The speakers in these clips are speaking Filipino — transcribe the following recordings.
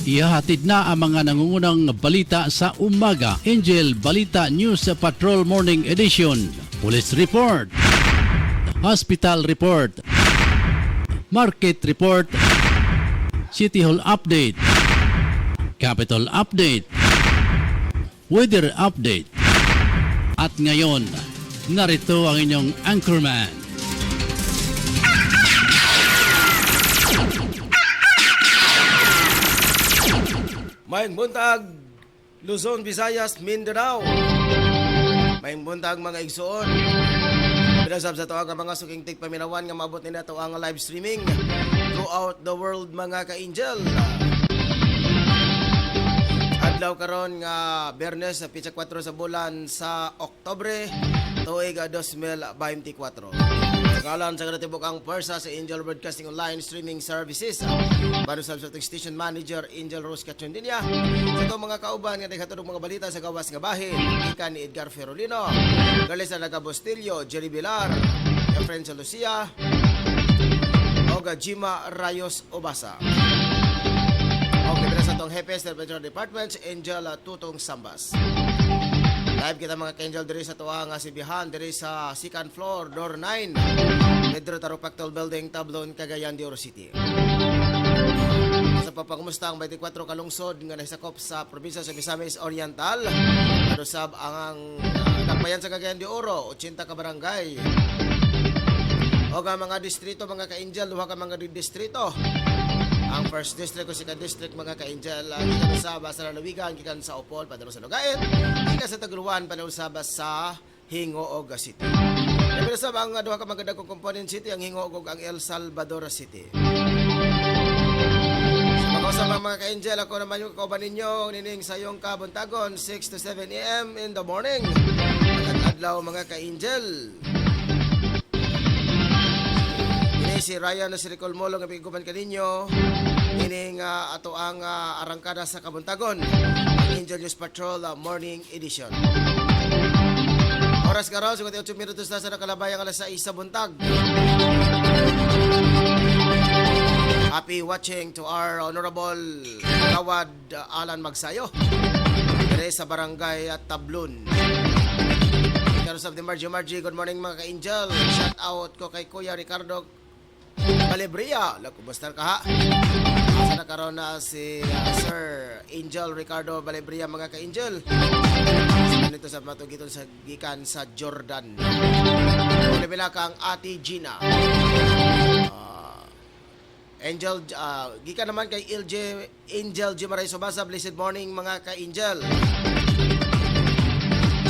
Ihahatid na ang mga nangungunang balita sa umaga. Angel Balita News Patrol Morning Edition. Police Report. Hospital Report. Market Report. City Hall Update. Capital Update. Weather Update. At ngayon, narito ang inyong anchorman. Maayong buntag, Luzon, Visayas, Mindanao. Maayong buntag mga igsoon. Pinasab sa ito ang mga suking tigpaminawan nga maabot nila ito ang live streaming throughout the world mga ka-angel. Adlaw karon nga Biyernes sa pitsa 4 sa bulan sa Oktubre tuig 2024. Kalan sa kanatibok ang pwersa sa Angel Broadcasting Online Streaming Services. Para sa station manager Angel Rose Catrondilla. Sa itong mga kauban nga naghatulog mga balita sa gawas nga bahin, ikan ni Edgar Ferolino, galis na Nagabostillo, Jerry Vilar, Efren Lucia, o Jima Rayos Obasa. Okay, pero sa itong Hepe Service Departments, Angel Tutong Sambas. Live kita mga ka-angel diri sa tuwa nga sibihan diri sa second floor, door 9, Pedro Taropactol Building, Tablon, Cagayan de Oro City. Sa papangumusta ang 24 kalungsod nga nahisakop sa probinsya sa Misamis Oriental, narusab ang nagbayan sa Cagayan de Oro, 80 ka barangay. O nga mga distrito mga ka-angel, duha ka mga distrito. Ang first district o second district mga ka-angel, gikan sa Basa Lalawigan, gikan sa Opol, padalo sa Lugaet, gikan sa Taguluan, padalo sa Hingoog City. Pero sa ang duha ka mga dagkong component city, ang Hingoog ang El Salvador City. Sa mga usapang mga ka-angel, ako naman yung kauban ninyo, nining sa iyong kabuntagon, 6 to 7 a.m. in the morning. Adlaw mga ka-angel. Si Ryan na si Ricol Molo nga pagkuman kaninyo ining ato ang arangkada sa kabuntagon ang Angel News Patrol Morning Edition. Oras karon 58 minutos na sa nakalabayang alas 6 sa buntag. Happy watching to our Honorable Kawad Alan Magsayo dire sa barangay Tablon. Karon sa Margie, good morning mga ka-angel. Shout out ko kay Kuya Ricardo Balebria, kumusta ka ha? Asa na karon na si Sir Angel Ricardo Balebria mga ka-angel. Nito sa matugiton sa gikan sa Jordan. Nabila kang Ate Gina. Angel gikan naman kay Angel Jimaray Subasa, blessed morning mga ka-angel.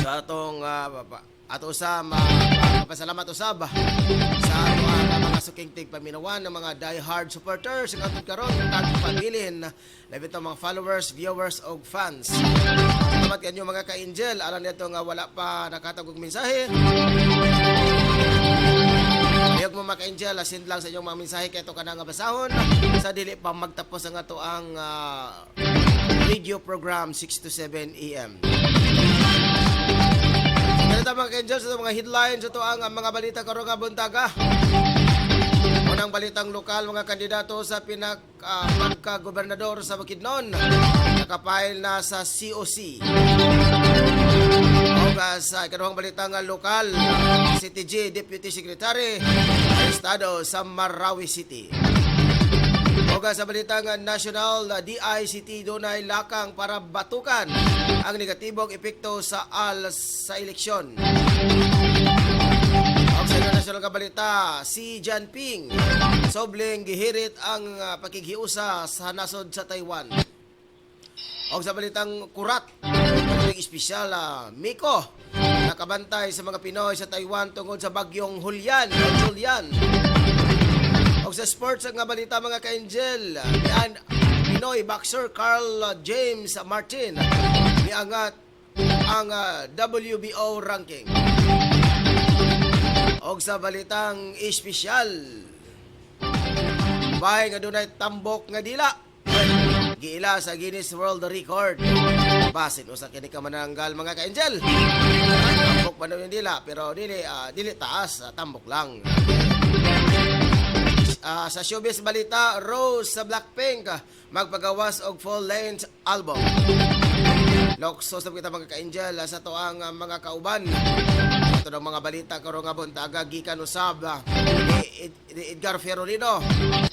Sa atong ato usab pasalamat usab sa mga suking tigpaminawan ng mga die-hard supporters ng atong karon tagpabilin labi to mga followers, viewers og fans. Salamat kanyo mga ka-angel. Alam nito nga wala pa nakatagog mensahe. Ayog mo mga ka-angel, send lang sa inyong mga mensahe kay ito ka na nga basahon sa dili pa magtapos ang ato ang radio program 6 to 7 a.m. Ganito mga ka-angel sa mga headlines ito ang mga balita karon nga buntaga. Unang balitang lokal, mga kandidato sa pagka-gobernador sa Bukidnon nakapile na sa COC. O sa ikaduhang balitang lokal, CTG Deputy Secretary Estado sa Marawi City. O sa balitang national, DICT dunay lakang para batukan ang negatibong epekto sa eleksyon. Sa international kabalita, si Jinping sobleng gihirit ang pakighiusa sa nasod sa Taiwan. O sa balitang kurat, ang espesyal Miko nakabantay sa mga Pinoy sa Taiwan tungod sa bagyong Julian. O sa sports nga balita mga ka-angel, Pinoy boxer Carl James Martin niangat ang WBO ranking. Og sa balitang espesyal, bahay nga dunay tambok nga dila giila sa Guinness World Record. Basin usa kini ka mananggal mga ka-angel. Tambok pa daw yung dila pero dili taas, tambok lang. Sa showbiz balita, Rose sa Blackpink magpagawas og full-length album. Lokso sa kita mga ka-angel sa to ang mga kauban. Ito ng mga balita karon nga buntaga gikan usab ni Edgar Ferrolino.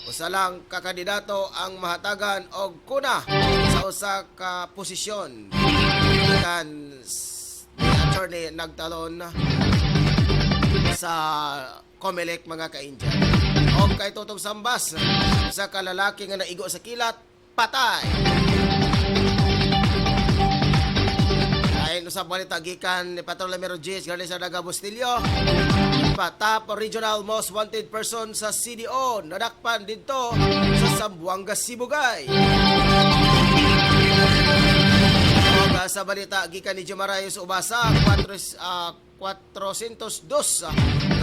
Usa lang ka kandidato ang mahatagan og kuna sa usa ka posisyon. Gikan ni attorney nagtalon sa Comelec mga ka-angel. O kay Totong Sambas, sa kalalaki nga naigo sa kilat, patay. Ayon sa balita gikan ni Patrol Lamero Gis, galing sa Daga Bustillo, top regional most wanted person sa CDO, nadakpan dito sa Zamboanga, Sibugay. O sa balita gikan ni Jumarayos Ubasa, 402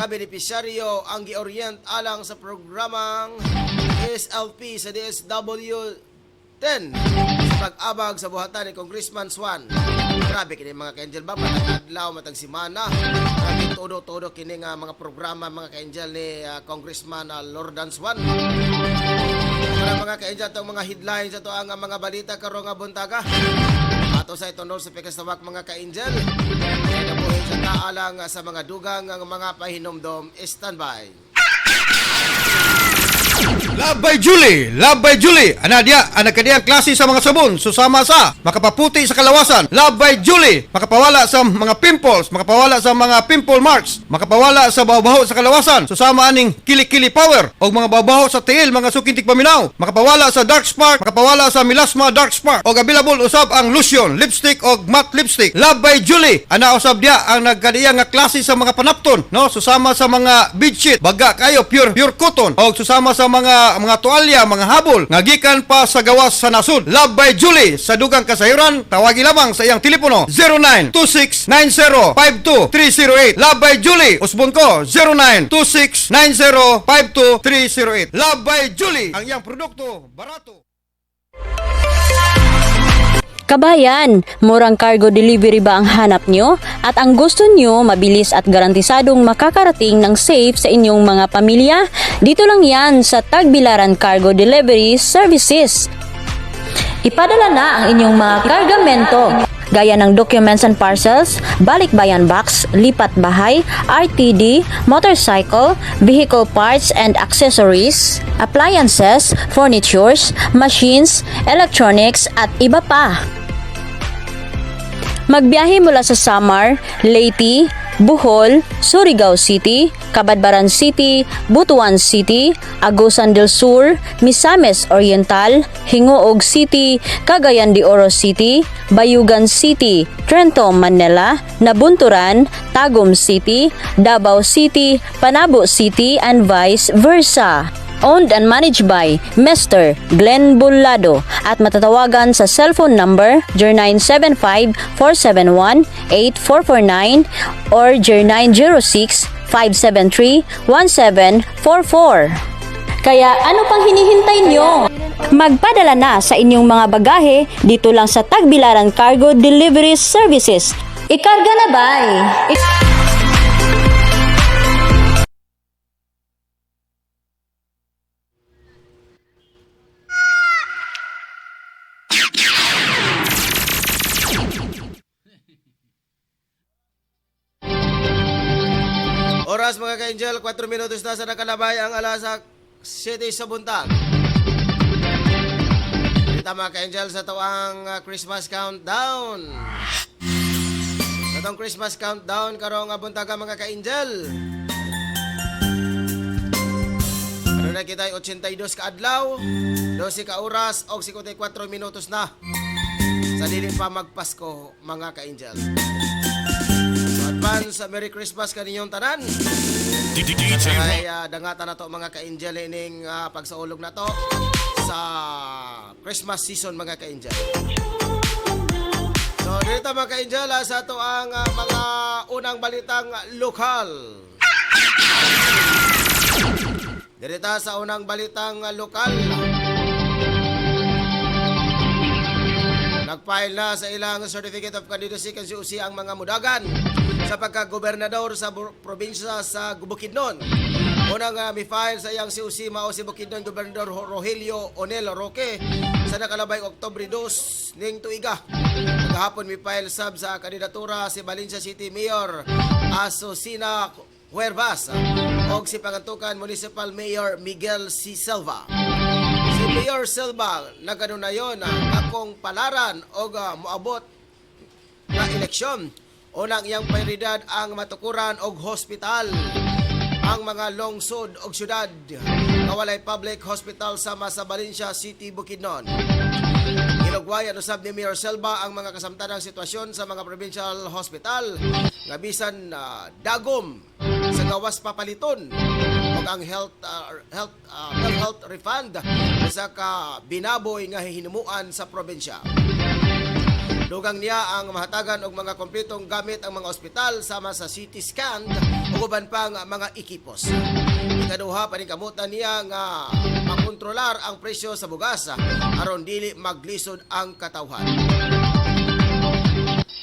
ka benepisyaryo ang gi-orient alang sa programang SLP sa DSW-10 sa pag-abag sa buhatan ni Congressman Swan. Grabe kini mga ka-angel ba, matag adlaw, matag simana. Grabe todo-todo kini nga mga programa mga ka-angel ni Congressman Lordan Swan. Para mga ka-angel, itong mga headlines, ito ang mga balita karong nga buntaga. Ato sa itonol sa Pekastawak mga ka-angel. Nabuhin sa taalang sa mga dugang ang mga pahinomdom. Standby. Love by Julie, Anadia, anak kaniyang klase sa mga sabon, susama sa makapaputi sa kalawasan. Love by Julie, makapawala sa mga pimples, makapawala sa mga pimple marks, makapawala sa baho-baho sa kalawasan, susama aning kili-kili power, o mga baho-baho sa tiil, mga sukintik paminaw, makapawala sa dark spark, makapawala sa melasma dark spark, o available usab ang lotion, lipstick o matte lipstick. Love by Julie, ana usab dia ang nagkaniyang nga klase sa mga panapton, no, susama sa mga bedsheet, baga kayo pure cotton, o susama sa mga tuwalya, mga habol nga gikan pa sa gawas sa nasud. Love by Julie, sa dugang kasayuran tawagi lamang sa iyang telepono 0926905238. Love by Julie, usbon ko 0926905238. Love by Julie, ang iyang produkto barato. Kabayan, murang cargo delivery ba ang hanap nyo? At ang gusto nyo mabilis at garantisadong makakarating ng safe sa inyong mga pamilya? Dito lang yan sa Tagbilaran Cargo Delivery Services. Ipadala na ang inyong mga kargamento, gaya ng documents and parcels, balikbayan box, lipat bahay, RTD, motorcycle, vehicle parts and accessories, appliances, furnitures, machines, electronics at iba pa. Magbiyahe mula sa Samar, Leyte, Bohol, Surigao City, Cabadbaran City, Butuan City, Agusan del Sur, Misamis Oriental, Hingoog City, Cagayan de Oro City, Bayugan City, Trento, Manila, Nabunturan, Tagum City, Davao City, Panabo City, and vice versa. Owned and managed by Mr. Glenn Bullado at matatawagan sa cellphone number 0975-471-8449 or 0906-573-1744. Kaya ano pang hinihintay nyo? Magpadala na sa inyong mga bagahe dito lang sa Tagbilaran Cargo Delivery Services. Ikarga na bay! Oras mga ka-angel, 4 minutos na sa nakalabay ang alas 7 sa buntag. Kita mga ka-angel sa tuwang Christmas countdown. Sa tuwang Christmas countdown, karong buntaga mga ka-angel. Ano na kita 82 ka adlaw, 12 ka oras, o 54 minutos na. Sa dili pa magpasko mga ka-angel. Advance Merry Christmas kaninyong tanan. Ay dangatan na to mga ka-angel ining pagsaulog na to sa Christmas season mga ka-angel. So dito mga ka-angel sa to ang mga unang balitang lokal. Dito sa unang balitang lokal. Nagfile na sa ilang Certificate of Candidacy kasi ang mga mudagan sa pagkagobernador sa probinsya sa Bukidnon. Unang mi-file sa iyang si Usima o si Bukidnon Gobernador Rogelio Onel Roque sa nakalabay Oktubre 2 ning tuiga. Maghapon mi-file sab sa kandidatura si Valencia City Mayor Asusina Huervas o si Pangantukan Municipal Mayor Miguel C. Silva. Si Mayor Silva naganunayon akong palaran o moabot na eleksyon. Unang iyang prioridad ang matukuran og hospital ang mga lungsod og syudad nga walay public hospital sama sa Valencia City, Bukidnon. Ginugwayan usab ni Mayor Silva ang mga kasamtanang sitwasyon sa mga provincial hospital nga bisan dagom sa gawas papaliton ug ang health refund sa ka binaboy nga hihinuan sa probinsya. Dugang niya ang mahatagan og mga kompletong gamit ang mga ospital sama sa CT scan ug uban pang mga ekipos. Ikaduha paningkamutan niya nga makontrolar ang presyo sa bugas aron dili maglisod ang katawhan.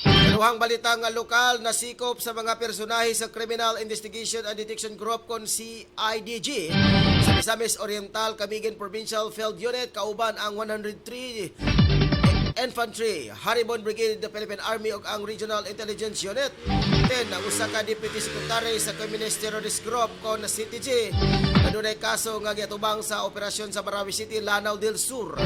Kaduhang balita nga lokal na sikop sa mga personahe sa Criminal Investigation and Detection Group kon CIDG sa Misamis Oriental Camigan Provincial Field Unit kauban ang 103 Infantry, Haribon Brigade, the Philippine Army ug ang Regional Intelligence Unit. Then, ang usa ka Deputy Secretary sa Communist Terrorist Group kon CTG adunay kaso nga giatubang sa operasyon sa Marawi City, Lanao del Sur.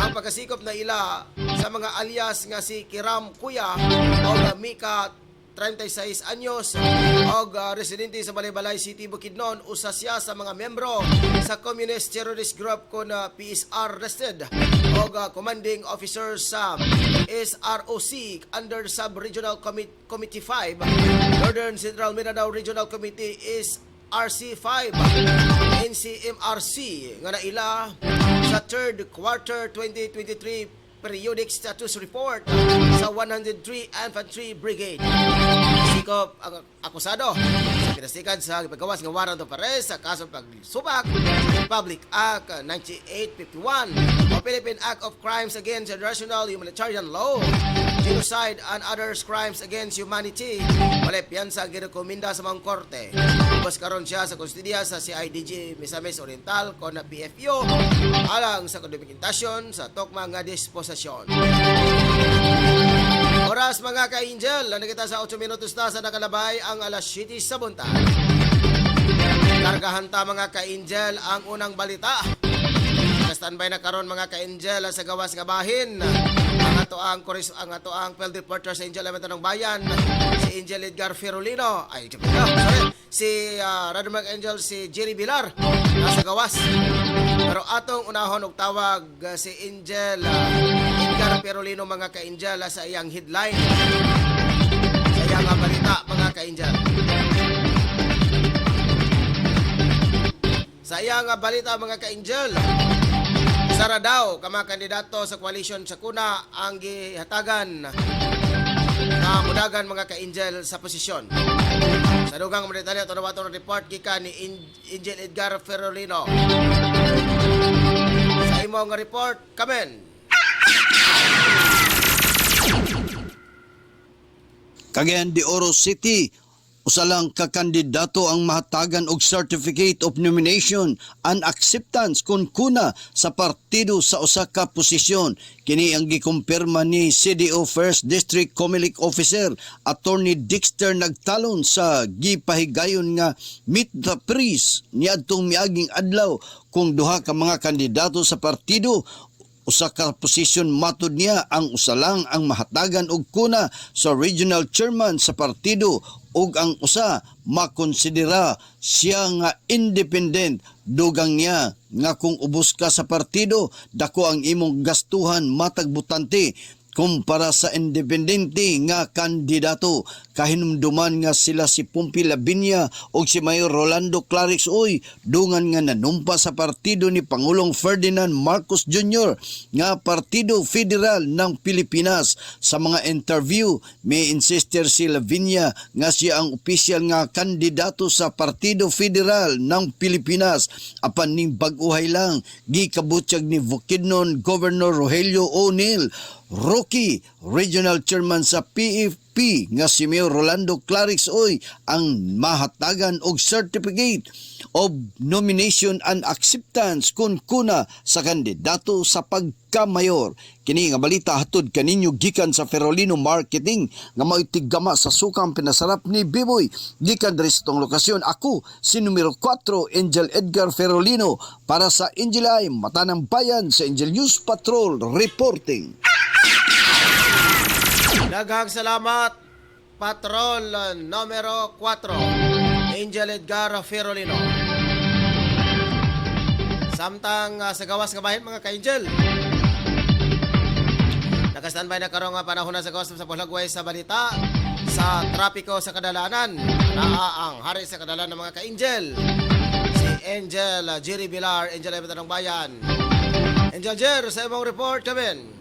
Ang pagkasikop na ila sa mga alias nga si Kiram Kuya o Mika 36 anyos og residente sa Balay-Balay City, Bukidnon. Usa siya sa mga membro sa Communist Terrorist Group kon PSR arrested og commanding officer sa SROC under Sub-Regional Committee 5 Northern Central Mindanao Regional Committee is RC5 NCMRC nga naila sa 3rd quarter 2023 periodic status report sa 103 Infantry Brigade. Sikop ang akusado sa kinasikan sa paggawas ng warrant of arrest sa kaso pagsubak Public Act 9851 o Philippine Act of Crimes Against International Humanitarian Law, Genocide and Others Crimes Against Humanity. Walay piyansa ang girekomenda sa mga korte. Ubos karon siya sa kustudiya sa CIDG Misamis Oriental kon na PFU alang sa dokumentasyon sa tukma nga disposisyon. Oras mga ka-angel, nakita sa 8 minutos na sa nakalabay ang alas 7 sa buntag. Kargahan ta mga ka-angel ang unang balita. Standby na karon mga ka-angel sa gawas nga bahin. Ang ato ang field reporter sa Angel Elemental ng Bayan, si Angel Edgar Ferolino. Si Radamag Angel si Jerry Bilar nasa gawas. Pero atong unahon og tawag si Angel Edgar Ferolino mga ka-angel sa iyang headline. Sa iyang balita mga ka-angel. Sa iyang balita mga ka-angel, sara daw ka mga kandidato sa koalisyon sa kuna ang gihatagan na mudagan mga ka-angel sa posisyon. Sa dugang detalye ito na report kika ni Angel Edgar Ferolino. Sa imong report, kamen. Cagayan de Oro City, usalang kakandidato ang mahatagan og Certificate of Nomination and Acceptance kun kuna sa partido sa usa ka posisyon. Kini ang gikumpirma ni CDO First District Comelec Officer Attorney Dexter Nagtalon sa gipahigayon nga meet the priest niadtong miaging adlaw kung duha ka mga kandidato sa partido usa ka posisyon. Matud niya ang usa lang ang mahatagan og kuna sa regional chairman sa partido ug ang usa makonsidera siya nga independent. Dugang niya nga kung ubos ka sa partido dako ang imong gastuhan matag butante kumpara sa independente nga kandidato. Kahinumduman nga sila si Pompi Labinya o si Mayor Rolando Clarix Oy dungan nga nanumpa sa partido ni Pangulong Ferdinand Marcos Jr. nga Partido Federal ng Pilipinas. Sa mga interview, may insister si Lavinia nga siya ang opisyal nga kandidato sa Partido Federal ng Pilipinas. Apan ning bag-uhay lang gikabutyag ni Bukidnon Governor Rogelio O'Neill Rocky, Regional Chairman sa SP nga si Mayor Rolando Clarix Oy ang mahatagan og certificate of nomination and acceptance kun kuna sa kandidato sa pagkamayor. Kini nga balita hatod kaninyo gikan sa Ferolino Marketing nga mao'y tiggama sa sukang pinasarap ni Biboy. Gikan diri sa tong lokasyon, ako si numero 4 Angel Edgar Ferolino para sa Angel Eye, mata ng bayan sa Angel News Patrol reporting. Daghang salamat, Patrol numero 4, Angel Edgar Ferolino. Samtang sa gawas nga bahin mga ka-Angel. Nakastandby na karong panahon na sa gawas sa Pulagway sa balita sa trapiko sa kadalanan. Naa ang hari sa kadalanan ng mga ka-Angel. Si Angel Jerry Bilar, Angel Ebata ng Bayan. Angel Jer, sa imong report kami.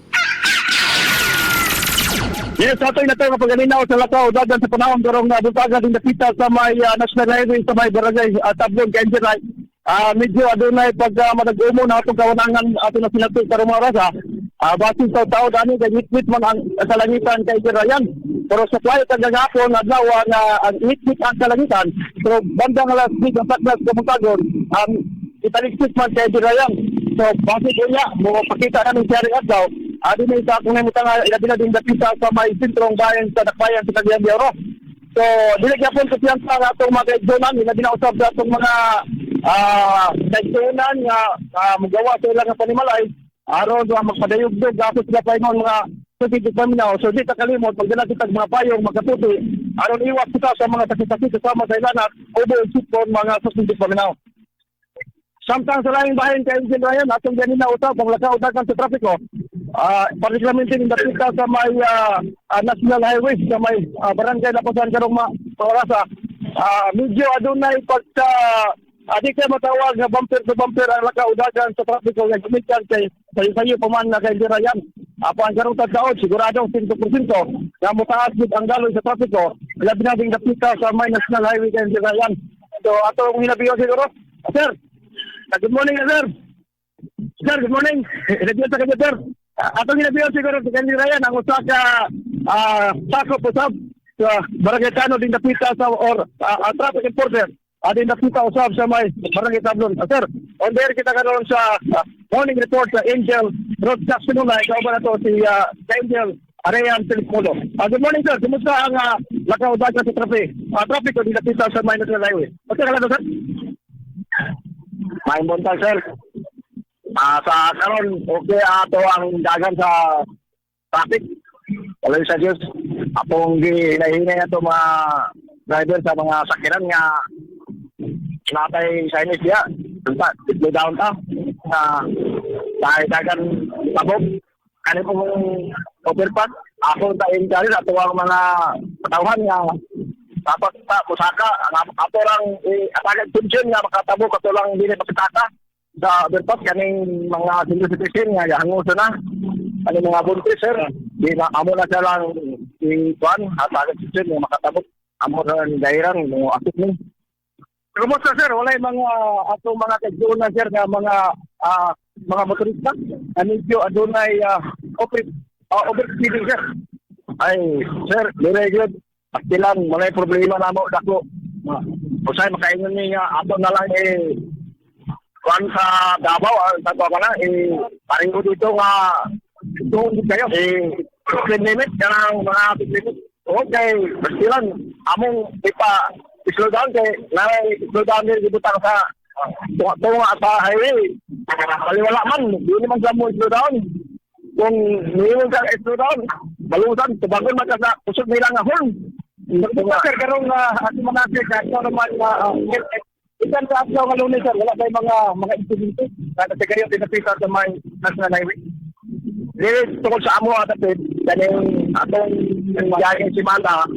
Yes, ato na tayo mapagalinaw sa lakaw dagan sa panahon karong butagan din nakita sa may National Highway sa may barangay Tablon, Kanjeray. Medyo adunay pag madag-umo na atong kawanangan ato na sinato karong mga rasa. Basin sa tao dani kay hit man ang kalangitan kay Jerayan. Pero sa playo kagahapon adlaw nga ang hit ang kalangitan. Pero bandang alas 10 ang taklas kumutagon ang italiksit man kay Jerayan. So basin ko niya mo pakita namin siya rin adlaw. Adi na isa kung namuta nga ilabi na din dapita sa may sentrong bayan sa Dakbayan sa Cagayan de Oro. So dili gyapon sa siyang sa atong mga kaigsunan, ilabi na usab sa atong mga kaigsunan nga magawa sa ilang panimalay aron nga magpadayugdog dapat sila pa yung mga strategic paminaw. So di ta kalimot pagdala kita mga payong magkaputi aron iwas kita sa mga sakit-sakit kasama sa ilan at over-isip mga strategic paminaw. Samtang sa laing bahin kay Angel Ryan, atong ganin na usap ang lakaw-dagan sa trapiko. Particularmente yung dapita sa may National Highway, sa may barangay na pasan karong Pawarasa. Medyo adunay pagka di kayo matawag na bumper to bumper ang lakaw-dagan sa trapiko. Yung gumitan kay sayo paman na kay Angel Ryan. Ang karong tagdaod, siguradong 100% na mutaas din ang galoy sa trapiko. Labi na din dapita sa may National Highway kay Angel Ryan. So atong hinabiyo siguro. Sir, good morning, sir. Sir, good morning. Redio sa kanya, sir. Atong hinabiyo siguro sa kanya Ryan, ang usa ka sakop usab sa barangay Tano din napita sa or traffic enforcer. Din napita usab sa may barangay Tablon. Sir, on there kita karon sa morning report sa Angel Broadcasting Online. Ikaw ba na to si Angel Arayan Telepono. Good morning, sir. Kumusta ang lakaw-dagan sa traffic din napita sa may National Highway? Okay ka lang, sir? May buntag, sir. Sa karon okay ato ang dagan sa traffic. Wala sa Diyos. Apong ginahinay ato mga driver sa mga sakiran nga natay Chinese diya. Slow down ta. Dahil dagan tabog. Kani pong overpass. Ako tayo dali ato ang mga patawhan nga dapat ta pusaka ato lang atagan tunsyon nga makatabog ato lang dili makitaka sa overpass kaning mga senior citizen nga hanguso na kaning mga buntis sir di na amo na siya lang i-kuan atagan tunsyon nga makatabog amo na ni dairang mo asik ni. Kumusta sir walay mga ato mga kaigsunan sir nga mga motorista medyo adunay overspeeding sir. Ay sir very good. Pastilan, walay problema na mo dako. Usay makaingon ni nga ato na lang kuan sa Davao sa na paring ko dito nga doon kayo speed limit kanang mga speed limit. Okay, pastilan among slow down kay na slow down din butang sa tunga sa highway. Baliwala man, di naman sa mo slow down. Kung niyon ka slow down, balusan tubagon man ka sa usog nila nga horn. Sir, karong ating mga sir, naman ikan sa atlaw nga lunes, sir, wala tayong mga incidente na kayo tinapita sa may National Highway. Dili, tungkol sa amo at kaning atong yaging simana.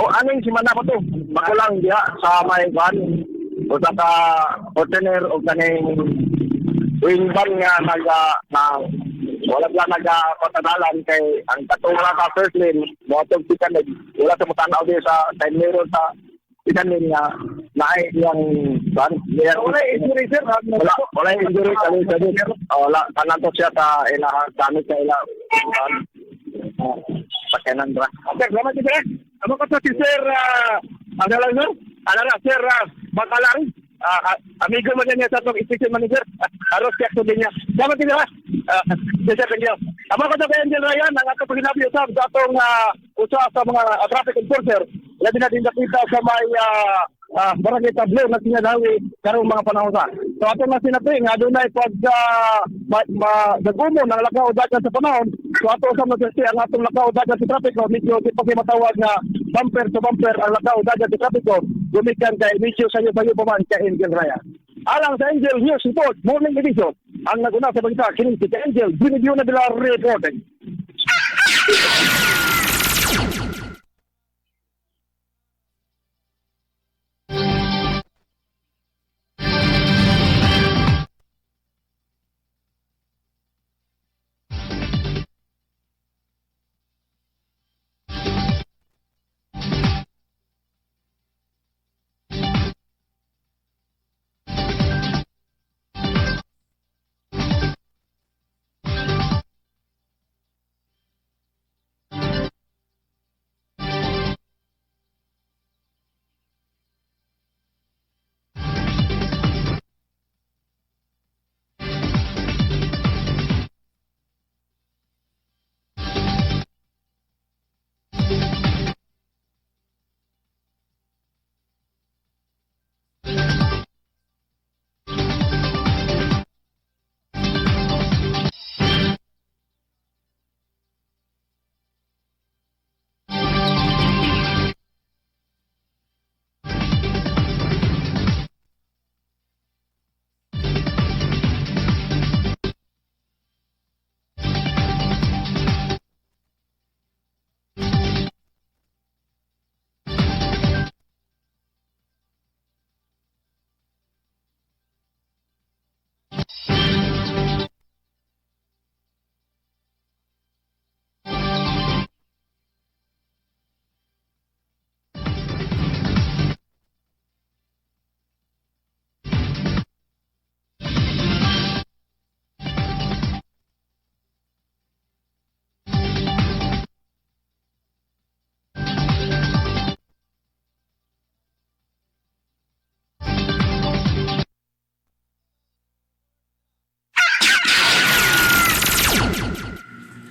O aning simana po to? Makulang diha sa may van o sa ka-ordiner o kaning wing van nga wala lang nagpatadalan kay ang katunga ka first lane motor tikan wala sa mutanaw din sa side mirror sa tikan nga naay yang ban wala injury sir wala injury kali sa din wala kananto siya ta ila gamit sa ila pagkanan ba. Okay, salamat sir. Amo ko si Sir ano lang sir? Sir Bakalari. Amigo mo niya sa itong station manager. Aros kaya ko din niya. Salamat sir. Sir, thank you. Amo ko kay Angel Ryan ang ato paginabi usab sa atong usa sa mga traffic enforcer. Labi na din nakita sa may barangay Tabler na sinadawi karong mga panahon sa. So ato nga sinabi nga dunay pag nagumon ang lakaw dagan sa panahon. So ato usab na kasi ang atong lakaw dagan sa trapiko medyo di pa matawag nga bumper to bumper ang lakaw dagan sa trapiko. Gumikan kay medyo sayo pa man kay Angel Ryan. Alang sa Angel News Report Morning Edition ang naguna sa balita kini si Angel Binibyo na bila reporting.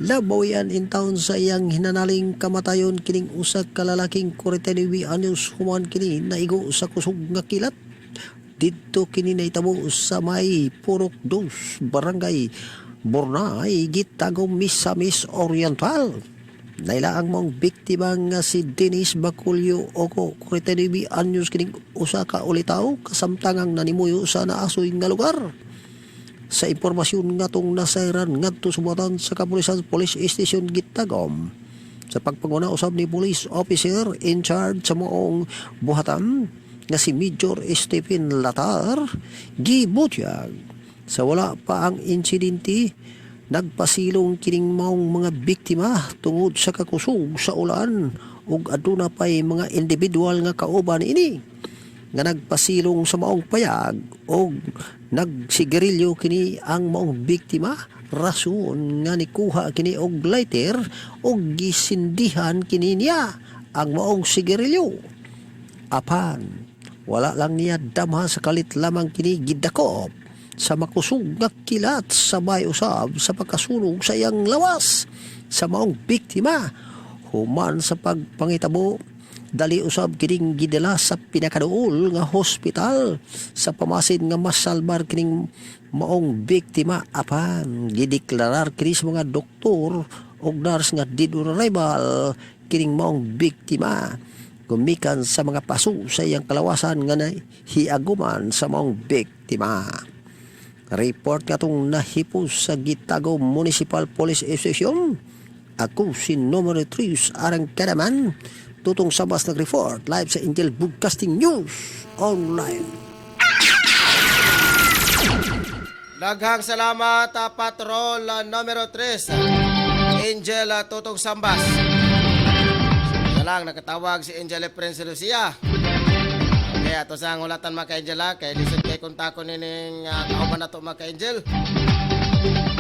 Labaw yan in town sa iyang hinanaling kamatayon kining usa ka lalaking 49 anyos human kini naigo sa kusog nga kilat. Didto kini nahitabo sa may Purok 2 Barangay Bornay Gitagom Misamis Oriental. Naila ang mong biktima nga si Dennis Baculio Oco 49 anyos kining usa ka ulitaw kasamtangang nanimuyo sa naasoy nga lugar. Sa impormasyon nga tong nasairan ngadto sumatan sa Kapulisan Police Station Gitagom sa pagpanguna usab ni police officer in charge sa moong buhatan nga si Major Stephen Latar gibutyag sa wala pa ang insidente. Nagpasilong kining maong mga biktima tungod sa kakusog sa ulan ug aduna pay mga individual nga kauban ini nga nagpasilong sa maong payag o nagsigarilyo kini ang maong biktima. Rason nga nikuha kini og lighter o gisindihan kini niya ang maong sigarilyo. Apan wala lang niya damha sa kalit lamang kini gidakop sa makusog nga kilat sabay usab sa pagkasunog sa iyang lawas sa maong biktima. Human sa pagpangitabo dali usab kining gidala sa pinakaduol nga hospital sa pamasid nga masalbar kining maong biktima. Apan gideklarar kini sa mga doktor og nurse nga dead on arrival kining maong biktima gumikan sa mga paso sa iyang kalawasan nga hiaguman sa maong biktima. Report nga itong nahipos sa Gitagom Municipal Police Station. Ako si numero 3 Arang Kadaman tutong sabas nag-report live sa Angel Broadcasting News Online. Daghang salamat Patrol numero 3 Angel Tutong Sambas. So, lang nakatawag si Angel Prince Lucia. Okay, ato sa ngulatan mga ka-Angel kay lisod kay kontakon nining kauban nato mga ka-Angel.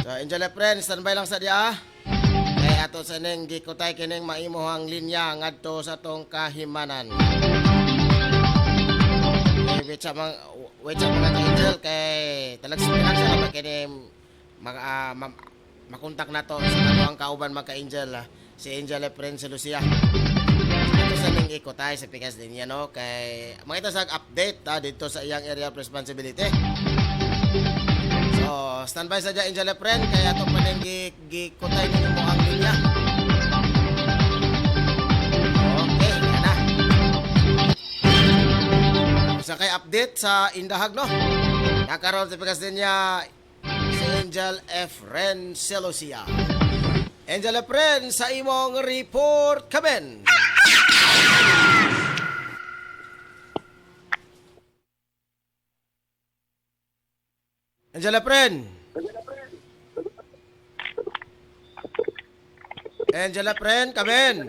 So Angel Prince, standby lang sa diya. Kay ato sa ning gikutay kining maimuhang linya ngadto sa tong kahimanan. Wait sa mga ka-angel kay talag-talag sa naman kini makontak na to sa ang kauban mga ka-angel si Angel Efren sa Lucia. Ito sa ning ikotay sa pikas din yan no kay makita sa update dito sa iyang area of responsibility. So standby sa dyan Angel Efren kaya ito pa ning gikotay ninyo mo ang linya. Okay, yan na. Sa kay update sa Indahag no. Nakaroon sa pikas din niya si Angel Efren Celosia. Angel Efren sa imong report kaben. Angel Efren. Angel Efren kaben.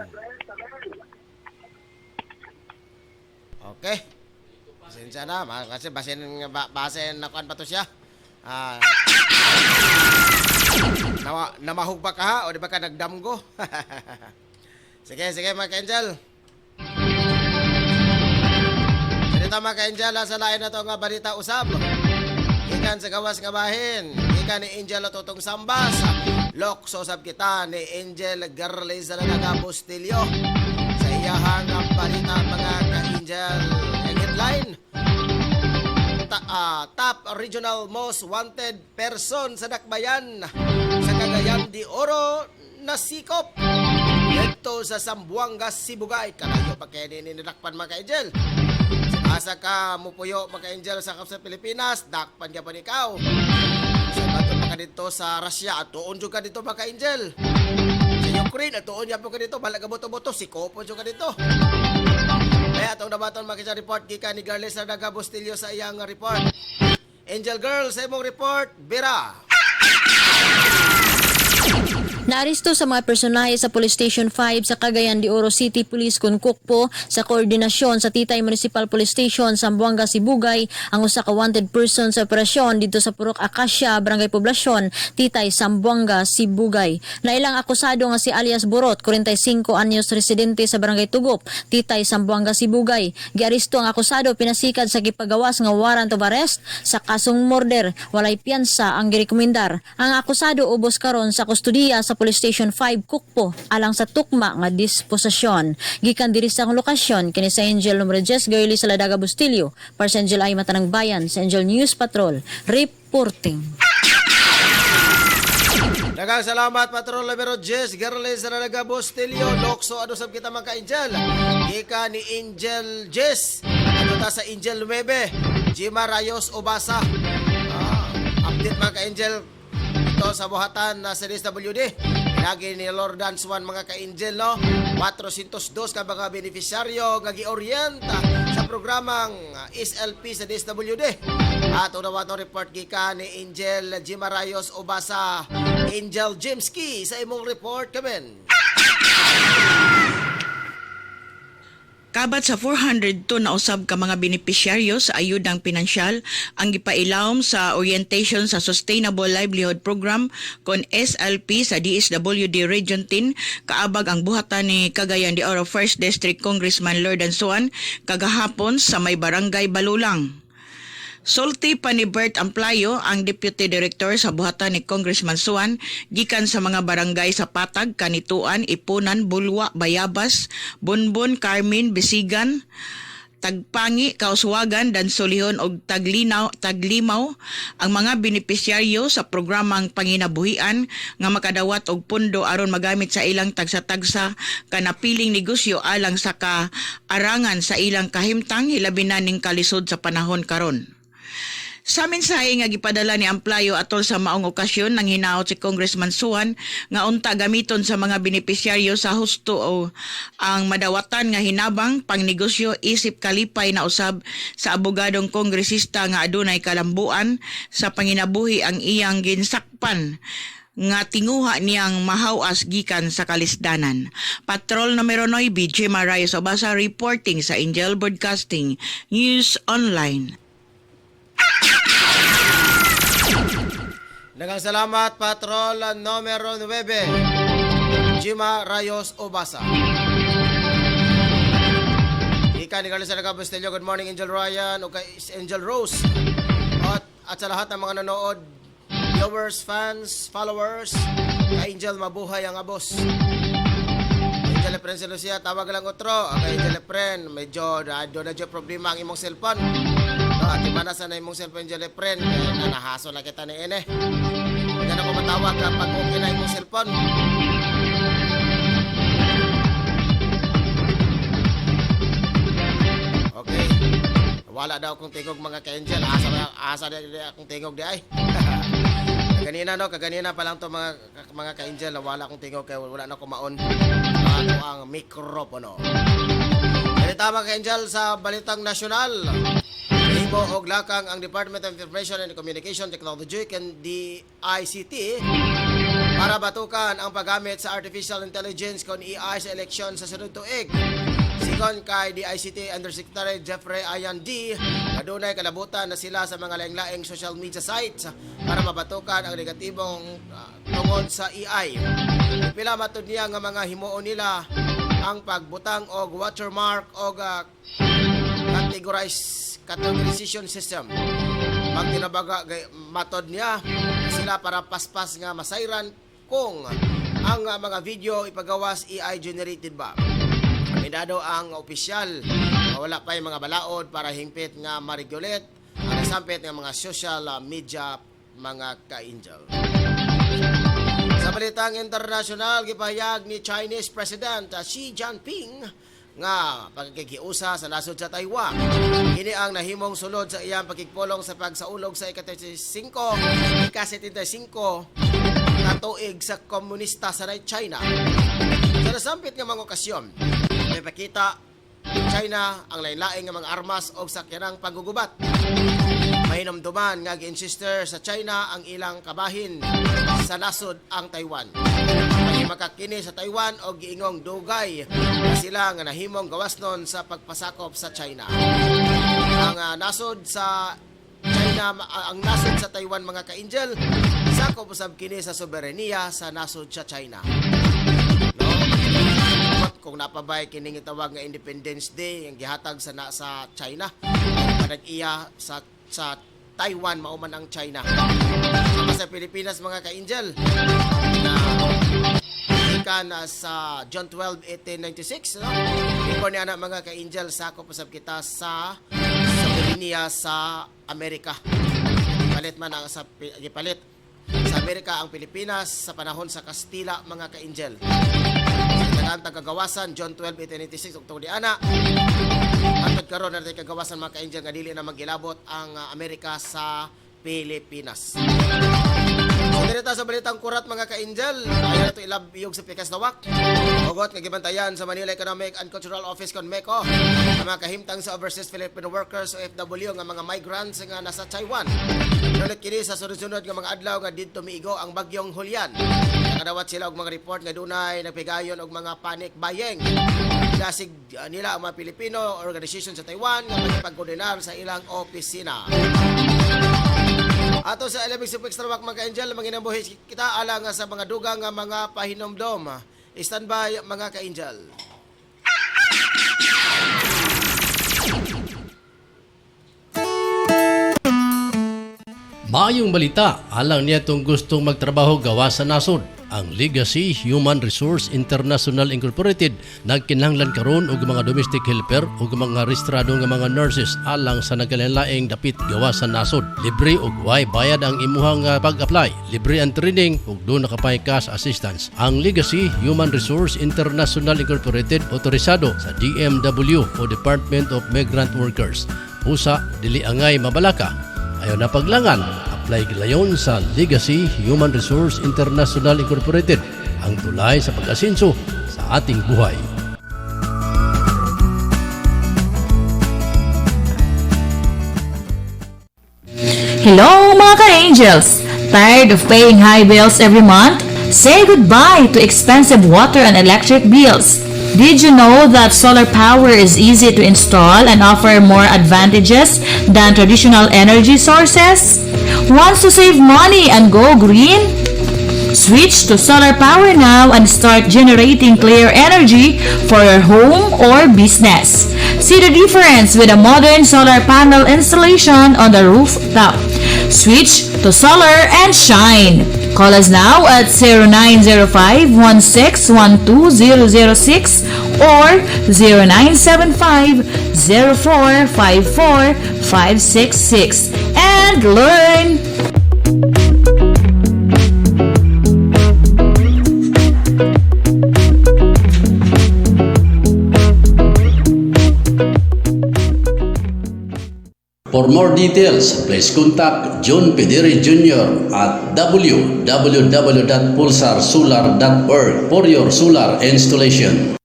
Okay. Pasensya na, kasi basen nakuan pa to siya. Namahugba ka ha o di ba ka nagdamgo? Sige mga ka-angel. Dito mga ka-angel, sa lain na to nga balita usab. Ikan sa gawas nga bahin. Ikan ni Angel Totong Sambas. Lokso sab kita ni Angel Garles sa Lanaga Bustilyo. Sa iyahang balita mga ka-angel. Ang headline. Top regional most wanted person sa Dakbayan sa Cagayan de Oro nasikop dito sa Zamboanga, Sibugay. Kalayo pa kaya ninidakpan mga ka-angel. Asa ka mupuyo mga ka-angel sa Pilipinas, dakpan ka pa ni ikaw. Sa bato pa ka dito sa Russia, atuon ka dito mga ka-angel. Sa Ukraine, atuon ka dito, balaga boto-boto, sikopo ka dito. Kaya atong nabaton makita report gika ni Garles sa Daga Bustilyo sa iyang report. Angel Girl sa imong report, Bira. Naaresto sa mga personahe sa Police Station 5 sa Cagayan de Oro City Police Kunkukpo sa koordinasyon sa Titay Municipal Police Station sa Zamboanga, Sibugay ang usa ka wanted person sa operasyon dito sa Purok Acacia, Barangay Poblasyon, Titay, Zamboanga, Sibugay. Nailang akusado nga si alias Borot, 45 anyos residente sa Barangay Tugop, Titay, Zamboanga, Sibugay. Giaresto ang akusado pinasikad sa gipagawas nga warrant of arrest sa kasong murder. Walay piyansa ang girekomendar. Ang akusado ubos karon sa kustudiya sa Police Station 5 Kukpo alang sa tukma nga disposisyon. Gikan diri sa lokasyon kini sa Angel Lumrejes Gauli sa Ladaga Bustilyo. Para sa Angel ay matanang bayan sa Angel News Patrol reporting. Daghang salamat Patrol Numero 10 Garles sa Ladaga Bustilyo. Lokso ano sab kita mga ka-angel. Gika ni Angel Jess. Ano ta sa Angel 9 Jima Rayos Obasa. Update mga ka-angel ito sa buhatan sa DSWD. Lagi ni Lordan Swan mga ka-angel no. 402 ka mga beneficiaryo nga gi-orienta sa programang SLP sa DSWD. At unawa to report gika ni Angel Jimarayos Obasa. Angel Jimski sa imong report kamen. Kabat sa 402 na usab ka mga benepisyaryo sa ayudang pinansyal ang gipailawom sa orientation sa Sustainable Livelihood Program kon SLP sa DSWD Region 10 kaabag ang buhatan ni Cagayan de Oro 1st District Congressman Lordan Suan kagahapon sa may barangay Balulang. Sulti pa ni Bert Amplayo, ang Deputy Director sa buhatan ni Congressman Suan, gikan sa mga barangay sa Patag, Kanituan, Ipunan, Bulwa, Bayabas, Bunbun, Carmen, Bisigan, Tagpangi, Kauswagan, Dansolihon ug Taglimaw ang mga benepisyaryo sa programang panginabuhian nga makadawat og pundo aron magamit sa ilang tagsa-tagsa kanapiling negosyo alang sa kaarangan sa ilang kahimtang hilabi na ning kalisod sa panahon karon. Sa mensahe nga gipadala ni Amplayo atol sa maong okasyon nang hinaot si Congressman Suan nga unta gamiton sa mga benepisyaryo sa husto o ang madawatan nga hinabang pangnegosyo isip kalipay na usab sa abogadong kongresista nga adunay kalambuan sa panginabuhi ang iyang ginsakpan nga tinguha niyang mahawas gikan sa kalisdanan. Patrol numero 9 Jima Rayos Obasa reporting sa Angel Broadcasting News Online. Daghang salamat Patrol numero 9. Jima Rayos Obasa. Ika ni Carlos Alacab Estelio, good morning Angel Ryan o kay Angel Rose. At sa lahat ng mga nanood, viewers, fans, followers, kay Angel mabuhay ang abos. Angel Efren si Lucia, tawag lang otro. Kay Angel Efren, medyo doon na problema ang imong cellphone. At imana sa na imong cellphone Angel Efren, nahaso na kita ni Ene. Huwag na ko matawag kapag okay na imong cellphone. Okay. Wala daw akong tingog mga ka-Angel. Asa na akong tingog di ay. Kaganina pa lang to mga ka-Angel. Wala akong tingog kaya wala na kumaon. Ako ang mikropono. Balita mga ka-Angel sa Balitang Nasyonal. Himo og lakang ang Department of Information and Communication Technology and DICT para batukan ang paggamit sa Artificial Intelligence kon AI sa eleksyon sa sunod tuig. Sigon kay DICT Undersecretary Jeffrey Ayan D, adunay kalabutan na sila sa mga laing-laing social media sites para mabatukan ang negatibong tungod sa AI. Pila matud niya nga mga himuon nila ang pagbutang og watermark og categorization system. Pag tinabaga matod niya sila para paspas nga masayran kung ang mga video ipagawas AI generated ba. Minado ang opisyal wala pa yung mga balaod para hingpit nga ma-regulate ang nasampit ng mga social media mga ka-Angel. Sa balitang internasyonal, gipahayag ni Chinese President Xi Jinping nga pagkikiusa sa nasod sa Taiwan. Kini ang nahimong sulod sa iyang pagkikpulong sa pagsaulog sa ika-75 na tuig sa komunista sa China. Sa nasampit nga mga okasyon, may pakita China ang lain-laing nga mga armas o sakyanang panggugubat. Mahinumduman nga gi-insister sa China ang ilang kabahin sa nasod ang Taiwan. May makakini sa Taiwan o giingong dugay na sila nga nahimong gawasnon sa pagpasakop sa China. Ang nasod sa China, ang nasod sa Taiwan mga ka-Angel, sakop usab kini sa soberenya sa nasod sa China. Kung napabay kining itawag nga Independence Day ang gihatag sa China, panag-iya sa Taiwan mauman ang China. Sa Pilipinas mga ka-Angel, na sa John 12, 1896, no? Before niya na mga ka-Angel, sakop usab kita sa soberenya sa Amerika. Palit man ang sa Amerika ang Pilipinas sa panahon sa Kastila mga ka-Angel. Ang tagagawasan John 12, 1896 ug tungod ana antod karon natin kagawasan mga ka-Angel nga dili na magilabot ang Amerika sa Pilipinas. So direta sa balitang kurat mga ka-Angel, ayon nato ilabiyog sa Pikas Nawak. Ugot nga gibantayan sa Manila Economic and Cultural Office kon MECO ang mga kahimtang sa overseas Filipino workers o FW nga mga migrants nga nasa Taiwan. Nulit kini sa sunod-sunod nga mga adlaw nga didto miigo ang bagyong Julian. Nakadawat sila og mga report nga dunay nagpigayon og mga panic buying. Dasig nila ang mga Pilipino organization sa Taiwan nga magpagkoordinar sa ilang opisina. Ato sa Elabig Super Extra Walk mga ka-Angel, manginambuhi kita alang sa mga dugang nga mga pahinomdom. Standby mga ka-Angel. Maayong balita, alang niya itong gustong magtrabaho gawa sa nasod. Ang Legacy Human Resource International Incorporated nagkinahanglan karon og mga domestic helper ug mga rehistrado nga mga nurses alang sa nagkalain-laing dapit gawa sa nasod. Libre ug way bayad ang imuhang pag-apply. Libre ang training ug doon nakapay cash assistance. Ang Legacy Human Resource International Incorporated otorisado sa DMW o Department of Migrant Workers. Pusa dili angay mabalaka. Ayon na paglangan, apply gilayon sa Legacy Human Resource International Incorporated, ang tulay sa pag-asenso sa ating buhay. Hello mga ka-Angels! Tired of paying high bills every month? Say goodbye to expensive water and electric bills. Did you know that solar power is easy to install and offer more advantages than traditional energy sources? Wants to save money and go green? Switch to solar power now and start generating clear energy for your home or business. See the difference with a modern solar panel installation on the rooftop. Switch to solar and shine. Call us now at 0905-1612-006 or 0975-0454-566 and learn. For more details, please contact John Pederi Jr. at www.pulsarsolar.org for your solar installation.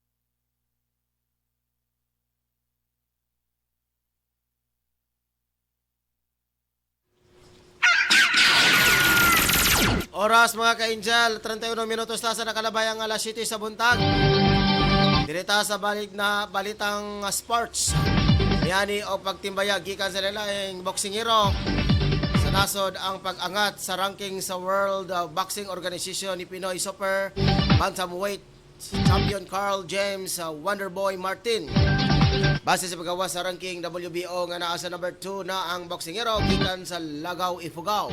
Oras mga ka-angel, 31 minutos na sa nakalabayang alas 7 sa buntag. Direta sa balik na balitang sports. Niyani o pagtimbaya gikan sa laing boxing hero. Sa nasod ang pag-angat sa ranking sa World Boxing Organization ni Pinoy Super Bantamweight Champion Carl James Wonderboy Martin. Base sa paggawa sa ranking WBO nga naa sa number 2 na ang boxing hero gikan sa Lagaw, Ifugao.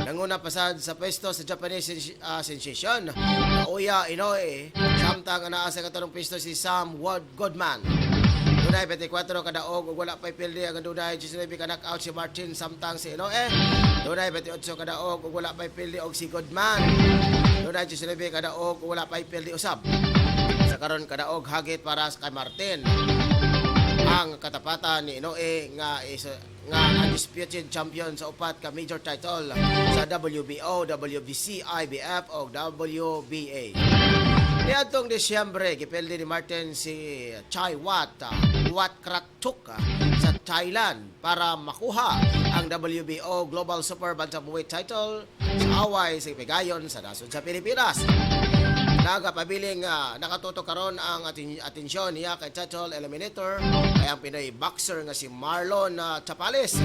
Nanguna pasad sa pwesto sa Japanese sensation Naoya Inoue, samtang naa sa katarong pwesto si Sam Goodman. Dunay 24 kadaog ug wala pay pildi ang dunay 19 ka knockout si Martin samtang si Inoue. Dunay 28 kadaog ug wala pay pildi og si Goodman. Dunay 19 kadaog ug wala pay pildi usab. Sa karon kadaog hagit para kay Martin ang katapatan ni Inoue nga undisputed champion sa upat ka major title sa WBO, WBC, IBF o WBA. Niadtong Disyembre, gipildi ni Martin si Chai Wat Kratuk sa Thailand para makuha ang WBO Global Super Bantamweight title sa away sa Pigayon sa nasod sa Pilipinas. Nagapabiling nakatutok karon ang atensyon niya kay title eliminator kay ang Pinoy boxer nga si Marlon Chapales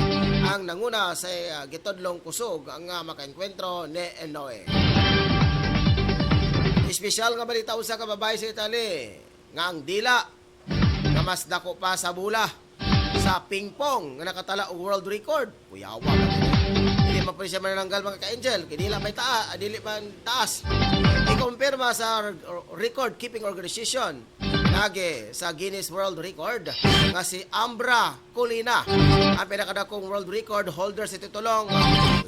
ang nanguna sa gitodlong kusog ang makaenkwentro ni Inoue. Espesyal nga balita usa ka babae sa Italy nga ang dila nga mas dako pa sa bula sa ping-pong nga nakatala og world record. Kuyawa ba dili man siya manananggal mga ka-angel kay dili man taas. Ikumpirma sa record keeping organization nage sa Guinness World Record nga si Ambra Colina ang pinakadakong world record holder sa titulong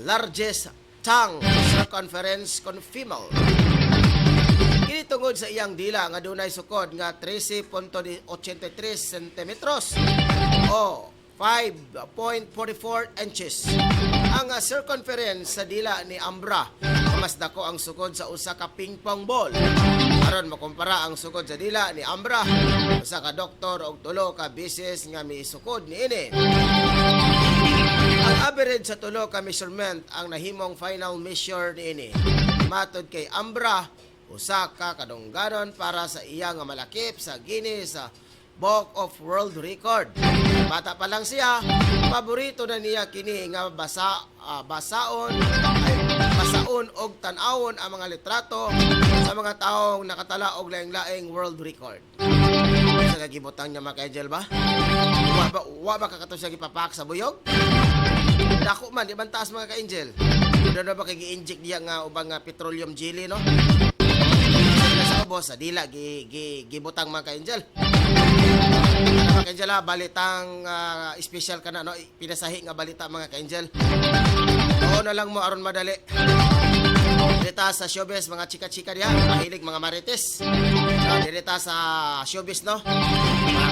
largest tongue circumference female. Kini tungod sa iyang dila nga dunay sukod nga 13.83 cm o 5.44 inches. Ang circumference sa dila ni Ambra mas dako ang sukod sa usa ka ping-pong ball. Aron makumpara ang sukod sa dila ni Ambra, usa ka doktor og tulo ka beses nga miisukod niini. Ang average sa tulo ka measurement ang nahimong final measure niini. Matod kay Ambra, usa ka kadungganon para sa iya nga malakip sa Guinness Book of World Record. Bata pa lang siya, paborito na niya kini nga basaon og tan-awon ang mga litrato sa mga taong nakatala og laing-laing world record. Sa kagibutang niya mga ka-angel ba? Wa ba kakato siya gipapak sa buyog? Dako man, di man taas mga ka-angel. Doon ba kay gi-inject diya nga ubang petroleum jelly, no? Sa ubos, sa dila, gibutang mga ka-angel. Mga ka-angel, balitang special ka na, no? Pinasahi nga balita mga ka-angel. Oo na lang mo, aron madali. Direta sa showbiz, mga chika-chika diya, mahilig mga marites. Direta sa showbiz, no?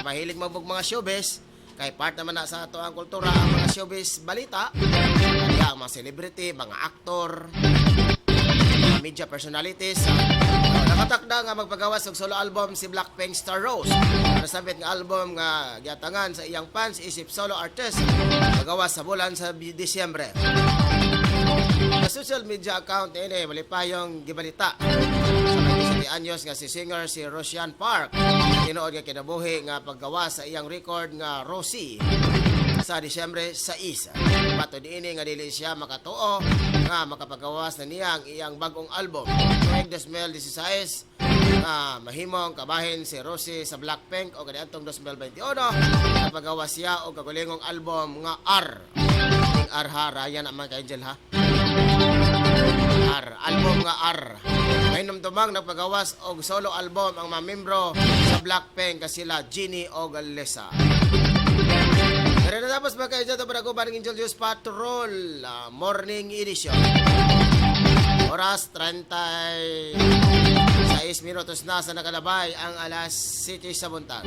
Mahilig mga showbiz. Kay part naman na sa ato ang kultura ang mga showbiz balita. Kaya ang mga celebrity, mga aktor, mga media personalities. Nakatakda nga magpagawas og solo album si Blackpink Star Rose. Nasabit nga album nga giatangan sa iyang fans isip solo artist. Magawas sa bulan sa Disyembre. Sa social media account ini malipayong gibalita. Sa anyos nga si singer si Rosian Park tinuod nga kinabuhi nga paggawa sa iyang record nga Rosie sa Disyembre 6. Matod ini nga dili siya makatuo nga makapagawas na niya ang iyang bagong album tuwing 2016 nga mahimong kabahin si Rosie sa Blackpink o kaniadtong 2021 napagawas siya og kagulingong album nga R. Ang R ha, Ryan ang mga ka-angel ha. R, album nga R. May numdumang nagpagawas og solo album ang mga membro sa Blackpink kasila Jennie o Galesa. Pero natapos mga ka-angel ito para ng Angel News Patrol Morning Edition. Oras 36 minutos na sa nakalabay ang alas 7 sa buntag.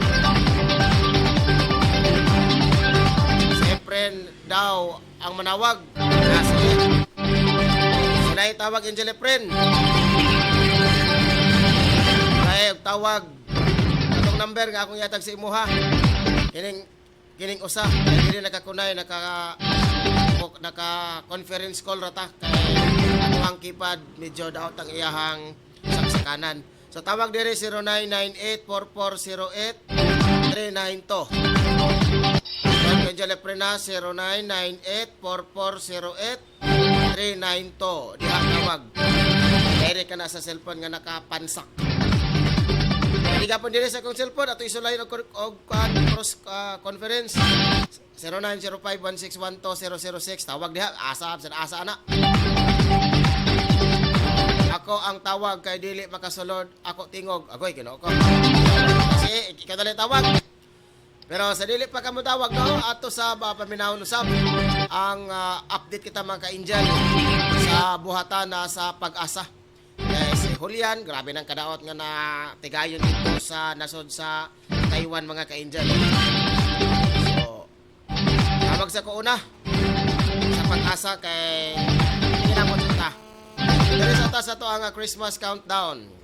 Siyempre daw ang manawag. Sunay tawag Angel Efren. Sunay tawag. Itong number nga akong yatag sa imuha. Kining usa. Hindi nakakunay, naka-conference call rata. Kaya ang keypad medyo daot ang iyahang saksakanan. So tawag diri 0998-4408-392. Angel Prena 0998-4408-392. Diha tawag. Diri ka na sa cellphone nga nakapansak. Hindi ka po diri sa akong cellphone ato isulay og cross conference 0905-161-2006. Tawag diha asa ana. Ako ang tawag kay dili makasulod, ako tingog, agoy Ginoo ko. Kasi kadali tawag. Pero sa dili pa kamo tawag no, ato sa paminahon usab ang update kita mga ka-angel sa buhatan na sa pag-asa. Si Julian, grabe nang kadaot nga na tigayon dito sa nasod sa Taiwan mga ka-angel. So, tawag sa ko una sa pag-asa kay kinamot ta. Dali sa ta sa to ang Christmas countdown.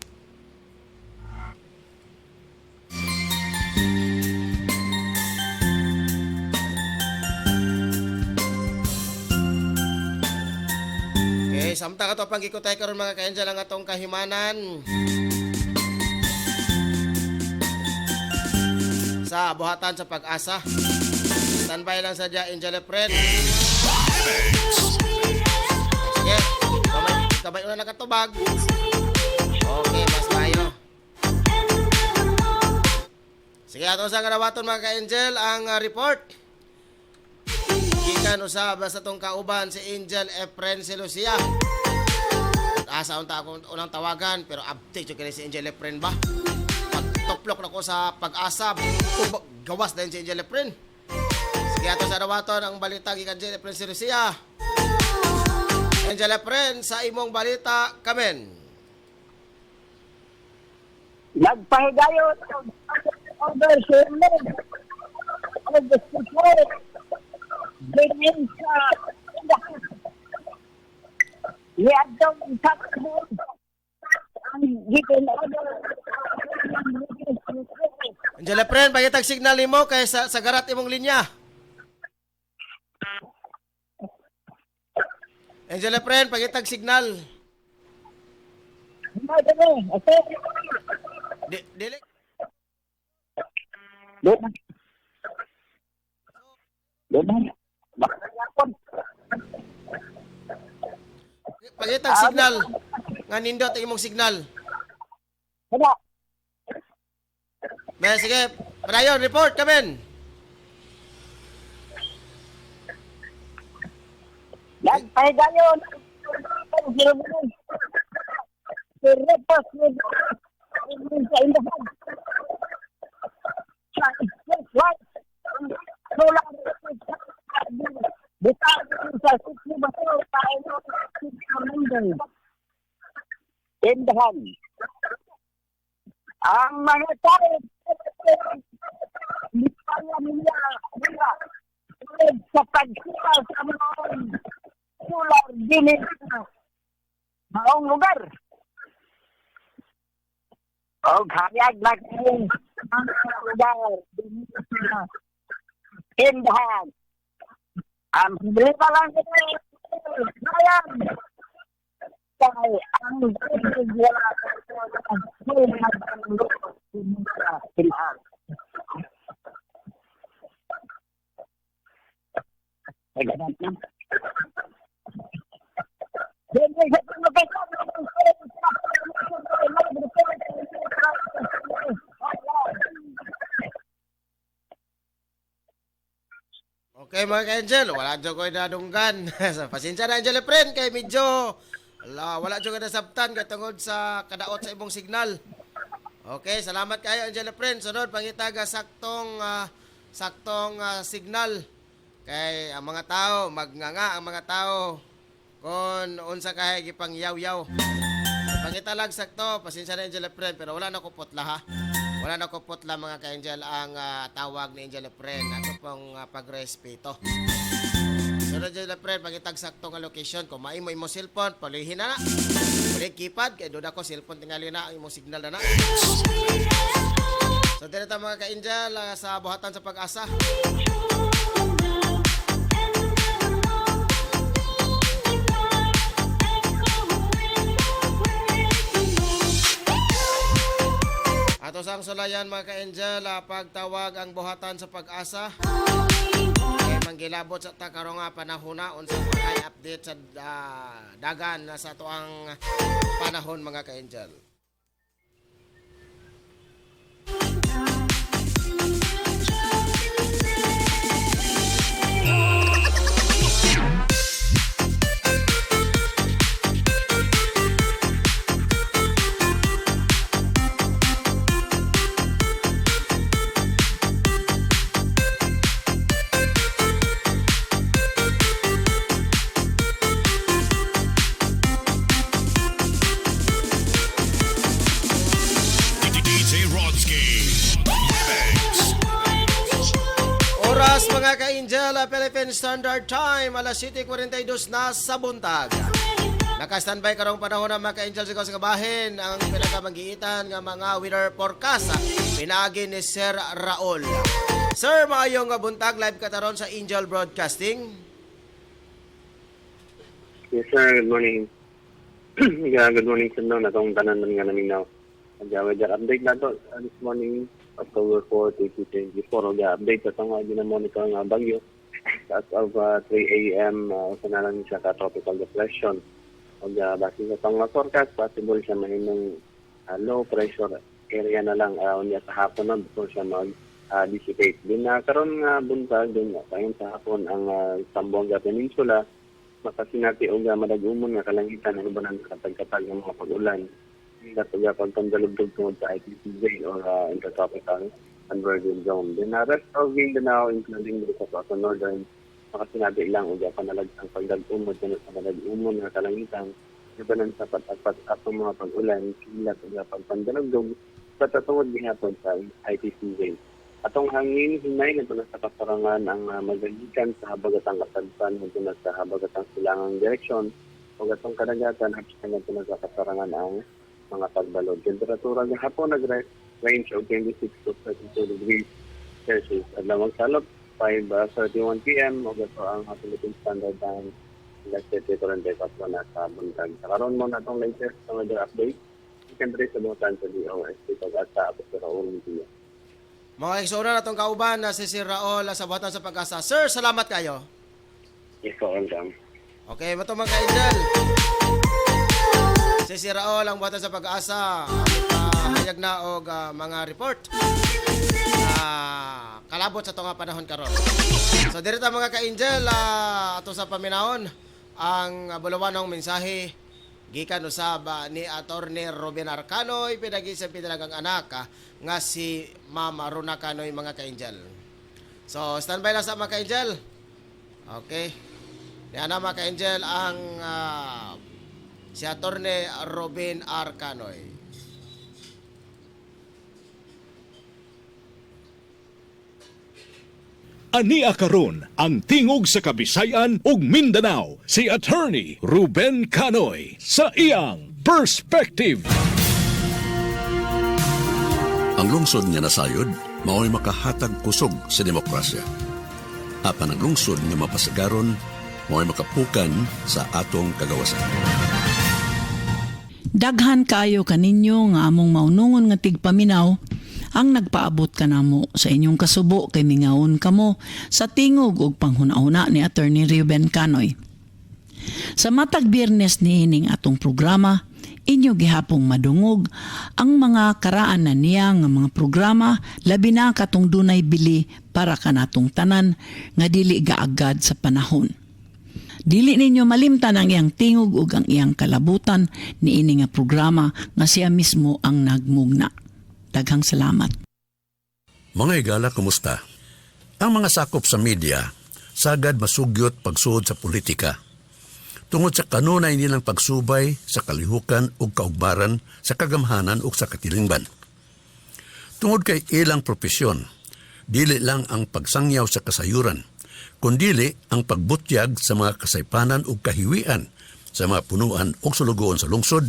Okay, samtang ato pang gikutay karon mga ka-angel ang atong kahimanan sa buhatan sa pag-asa. Standby lang sa dya Angel Efren. Sige, kabay una nakatubag. Okay, mas tayo. Sige, ato sa karawaton mga ka-angel ang report. Gikan usab sa tong kauban si Angel Efren si Lucia. Asa unta ako unang tawagan pero update yung kini si Angel Efren ba? Pagtoplok na ko sa pag-asa, gawas din si Angel Efren. Sige, ato sa karawaton ang balita gikan Angel Efren si Lucia. Angel Efren, sa imong balita, kamen. Nagpahigayon ang version mo. Ang gusto ko. Ganyan sa liadong takbo. Ang gitin Angel Efren, pagitag signal nimo kay sa garat imong linya. Angel Efren, pagitag signal. Dili. Pagitag signal. Nga nindot ang imong signal. May sige, padayon report kamen. Nagpahigayon repos sa indahan sa expressway solar bitaw sa sitio bato tayo indahan ang mga tao lipaya nila sa pagsira sa mga solar unit maong lugar. O kayag na kayong mga lugar indahan. Ang problema lang ito ngayon. Kaya ang wala Okay mga ka-Angel, wala dyan ko nadunggan. Pasensya na Angel friend, kay medyo wala dyan ko nasabtan katungod sa kadaot sa ibong signal. Okay, salamat kayo Angel friend. Sunod, pangitaga saktong signal. Kay ang mga tao, magnganga ang mga tao kung unsa kahay gipang yaw-yaw. Pangitalag sakto, pasensya na Angel friend, pero wala na ko putla ha. Wala na ko putla mga ka-Angel ang tawag ni Angel friend. Ato pong pagrespeto. Sunod Angel friend, pangitag sakto nga location. Kung maimo imo cellphone, paluhin na na. Pwede keypad, kaya doon ako cellphone tingali na ang imong signal na na. So dito mga ka-Angel sa buhatan sa pag-asa. Ato sang sulayan mga ka-Angel, pagtawag ang buhatan sa pag-asa. Kaya manggilabot sa takarong panahon unsa mga update sa dagan sa tuang panahon mga ka-Angel. Oras mga ka-Angel, Philippine Standard Time, alas 7:42 na sa buntag. Naka-standby karong panahon ng mga ka-Angel sa kabahin ang pinagkamanggiitan ng mga weather forecast. Pinagi ni Sir Raul. Sir, maayong buntag, live kataron sa Angel Broadcasting. Yes, sir. Good morning. Yeah, good morning sa no. Natong tanan man nga namin now. Weather update na to this morning, October 4, 2024. Update sa nga ginamonitor nga bagyo. As of 3 a.m., usa na lang siya ka tropical depression. Base sa tong forecast, possible siya mahimong low pressure area na lang unya sa hapon na before siya mag-dissipate. Din karon nga buntag din kayon sa hapon ang Zamboanga Peninsula makasinati og madagumon nga kalangitan ano ba nang katag-katag ng mga pag-ulan. Dato ga pagkandalugdog tungod sa ITCJ or intertropical convergence zone. Then rest of Mindanao including dito sa northern makasinabi lang og panalagsang pagdag-umod sa pagdag-umon nga kalangitan ibanan sa pat-pat atong mga pag-ulan sila sa pagpandalugdog patatungod gihapon sa ITCJ. Atong hangin hinay ngadto na sa kasarangan ang magagikan sa habagatang kasadpan ngadto na sa habagatang silangang direksyon ug atong kadagatan hapsa ngadto na sa kasarangan ang mga pagbalod. Temperatura ng hapon nag-range of 26 to 32 degrees Celsius. At lamang salop, 5:31 p.m. o gato ang Philippine Standard Time. Alas 7:34 na sa buntag. Karon mo na itong latest na weather update. You can trace sa butan sa DOS. Ito sa Apo sa Raul Mutia. Mga eksona na itong kauban na si Sir Raul sa buhatan sa pag-asa. Sir, salamat kayo. Yes, po, welcome. Okay, mato mga ka-Angel. Si Sir Raul ang buhatan sa pag-asa. Hayag na og mga report. Kalabot sa itong panahon karon. So, dirita mga ka-Angel, ato sa paminahon, ang bulawanong mensahe gikan usab ni Attorney Ruben Arcanoy, pinag-isip pinalagang anak nga si Mama Runa Canoy mga ka-Angel. So, standby lang sa mga ka-Angel. Okay. Yan na mga ka-Angel ang si Attorney Ruben Arcanoy. Ania karon ang tingog sa Kabisayan ug Mindanao si Attorney Ruben Canoy sa iyang Perspective. Ang lungsod nga nasayod mao'y makahatag kusog sa demokrasya. Apan ang lungsod nga mapasagaron mao'y makapukan sa atong kagawasan. Daghan kayo kaninyo nga among maunungon nga tigpaminaw ang nagpaabot ka namo sa inyong kasubo kay mingaon kamo sa tingog ug panghuna-una ni Attorney Ruben Canoy. Sa matag Biyernes niining atong programa, inyo gihapong madungog ang mga karaan na niya nga mga programa labi na katong dunay bili para kanatong tanan nga dili gaagad sa panahon. Dili ninyo malimtan ang iyang tingog ug ang iyang kalabutan niini nga programa nga siya mismo ang nagmugna. Daghang salamat. Mga igala, kumusta? Ang mga sakop sa media, sagad masugyot pagsuod sa politika. Tungod sa kanunay nilang pagsubay sa kalihukan o kaugbaran sa kagamhanan o sa katilingban. Tungod kay ilang propesyon, dili lang ang pagsangyaw sa kasayuran, kundili ang pagbutyag sa mga kasaypanan o kahiwian sa mga punuan o sulugoon sa lungsod.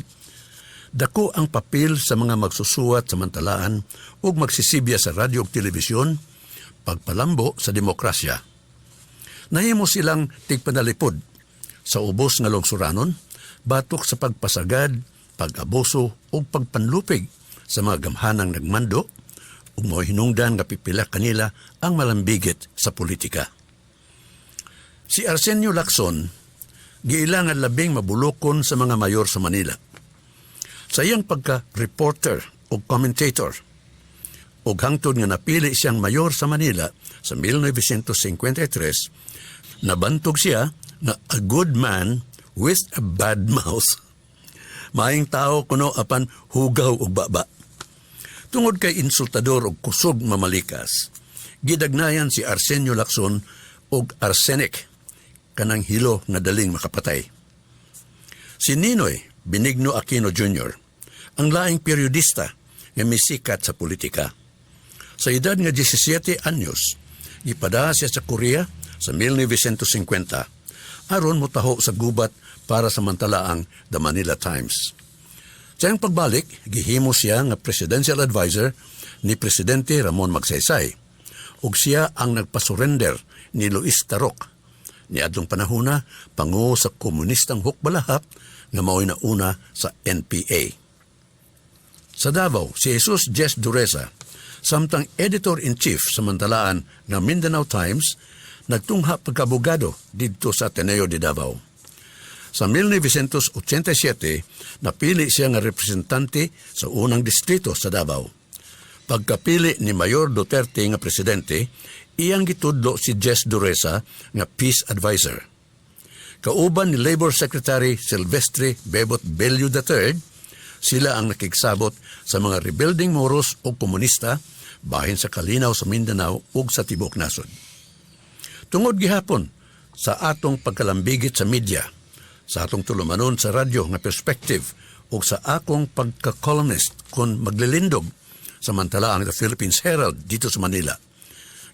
Dako ang papel sa mga magsusuwat sa mantalaan o magsisibya sa radyo o telebisyon, pagpalambo sa demokrasya. Nahimo silang tigpanalipod sa ubos nga lungsuranon, batok sa pagpasagad, pag-abuso o pagpanlupig sa mga gamhanang nagmando o mo hinungdan nga pipila kanila ang malambigit sa politika. Si Arsenio Lacson, giilangan labing mabulokon sa mga mayor sa Manila. Sa iyang pagka-reporter o commentator, o hangtod nga napili siyang mayor sa Manila sa 1953, nabantog siya na a good man with a bad mouth. Maayong tao kuno apan hugaw o baba. Tungod kay insultador o kusog mamalikas, gidagnayan si Arsenio Lacson og arsenic, kanang hilo nga daling makapatay. Si Ninoy Benigno Aquino Jr., ang laing periodista nga misikat sa politika. Sa edad nga 17 anyos, ipada siya sa Korea sa 1950, aron motaho sa gubat para sa mantalaang The Manila Times. Sa iyang pagbalik, gihimo siya nga presidential advisor ni Presidente Ramon Magsaysay, ug siya ang nagpasurrender ni Luis Tarok, ni adtong panahona pangu sa komunistang hukbalahap nga mao'y nauna sa NPA. Sa Davao, si Jesus Jess Dureza, samtang editor-in-chief sa mantalaan ng Mindanao Times, nagtungha pagkabugado dito sa Ateneo de Davao. Sa 1987, napili siya nga representante sa unang distrito sa Davao. Pagkapili ni Mayor Duterte nga presidente, iyang gitudlo si Jess Dureza nga peace advisor. Kauban ni Labor Secretary Silvestre Bebot Bello III, sila ang nakigsabot sa mga rebuilding moros o komunista bahin sa kalinaw sa Mindanao ug sa Tibok Nasod. Tungod gihapon sa atong pagkalambigit sa media, sa atong tulumanon sa radyo nga perspective ug sa akong pagka-columnist kon maglilindog sa mantalaang The Philippines Herald dito sa Manila,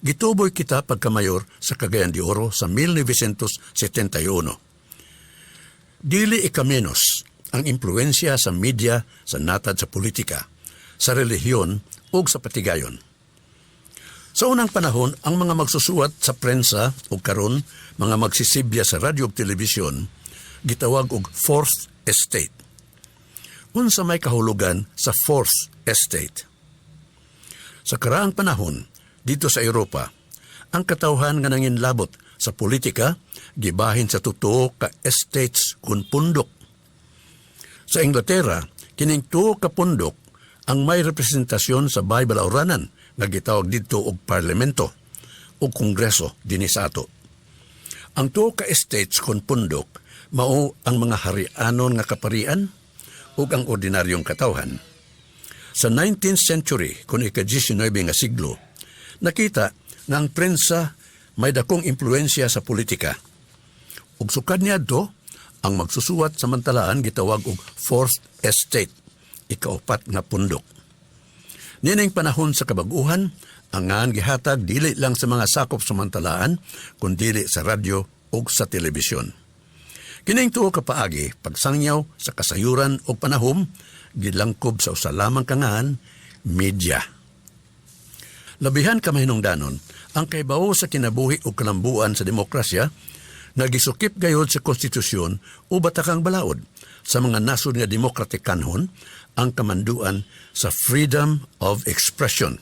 gituboy kita pagkamayor sa Cagayan de Oro sa 1971. Dili ikamenos ang impluensya sa media sa natad sa politika, sa relihiyon o sa patigayon. Sa unang panahon, ang mga magsusuwat sa prensa o karon mga magsisibya sa radyo o telebisyon, gitawag og Fourth Estate. Unsa may kahulugan sa Fourth Estate? Sa karaang panahon, dito sa Europa, ang katawhan nga nanginlabot sa politika gibahin sa totoo ka estates kun pundok. Sa Inglaterra, kining tuo ka pundok ang may representasyon sa Baybalauranan nga gitawag dito og parlamento o kongreso dinhi sa ato. Ang tuo ka estates kun pundok mao ang mga harianon nga kaparian ug ang ordinaryong katawhan. Sa 19th century kun ika-19 nga siglo, nakita nga ang prensa may dakong impluensya sa politika. Ug sukad niadto, ang magsusuwat sa mantalaan gitawag og Fourth Estate, ikaupat nga pundok. Nining panahon sa kabag-uhan, ang ngan gihatag dili lang sa mga sakop sa mantalaan, kundi sa radyo ug sa telebisyon. Kining tuo ka paagi, pagsangyaw sa kasayuran o panahom, gilangkob sa usa lamang kangan, media. Labihan ka mahinungdanon, ang kaybaw sa kinabuhi o kalambuan sa demokrasya, nagisukip gayod sa konstitusyon o batakang balaod sa mga nasod nga demokratikanhon ang kamanduan sa freedom of expression,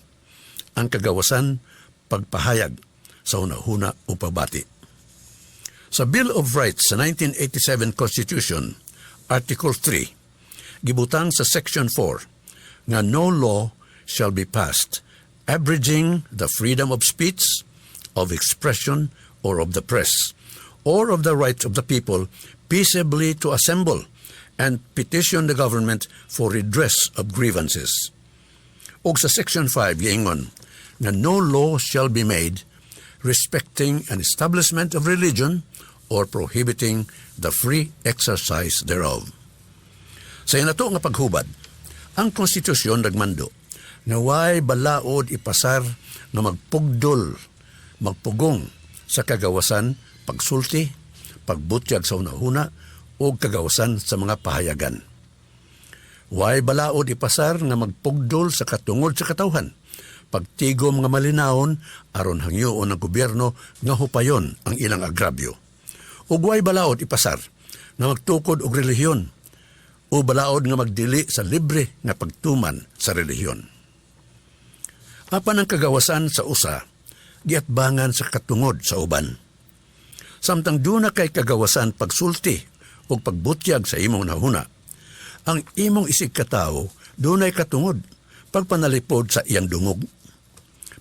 ang kagawasan pagpahayag sa hunahuna o pagbati. Sa Bill of Rights sa 1987 Constitution, Article 3, gibutang sa Section 4 nga no law shall be passed abridging the freedom of speech, of expression, or of the press, or of the right of the people peaceably to assemble and petition the government for redress of grievances. O sa Section 5, giingon nga no law shall be made respecting an establishment of religion or prohibiting the free exercise thereof. Sa inato nga paghubad, ang konstitusyon nagmando nga way balaod ipasar nga magpugdol, magpugong sa kagawasan, pagsulti, pagbutyag sa unahuna o kagawasan sa mga pahayagan. Way balaod ipasar nga magpugdol sa katungod sa katawhan, pagtigom nga malinawon aron hangyoon ng gobyerno nga hupayon ang ilang agrabyo. Ug way balaod ipasar nga magtukod og relihiyon o balaod nga magdili sa libre nga pagtuman sa relihiyon. Apan ang kagawasan sa usa, giatbangan sa katungod sa uban. Samtang duna kay kagawasan pagsulti o pagbutyag sa imong nahuna, ang imong isig katao dunay katungod pagpanalipod sa iyang dungog.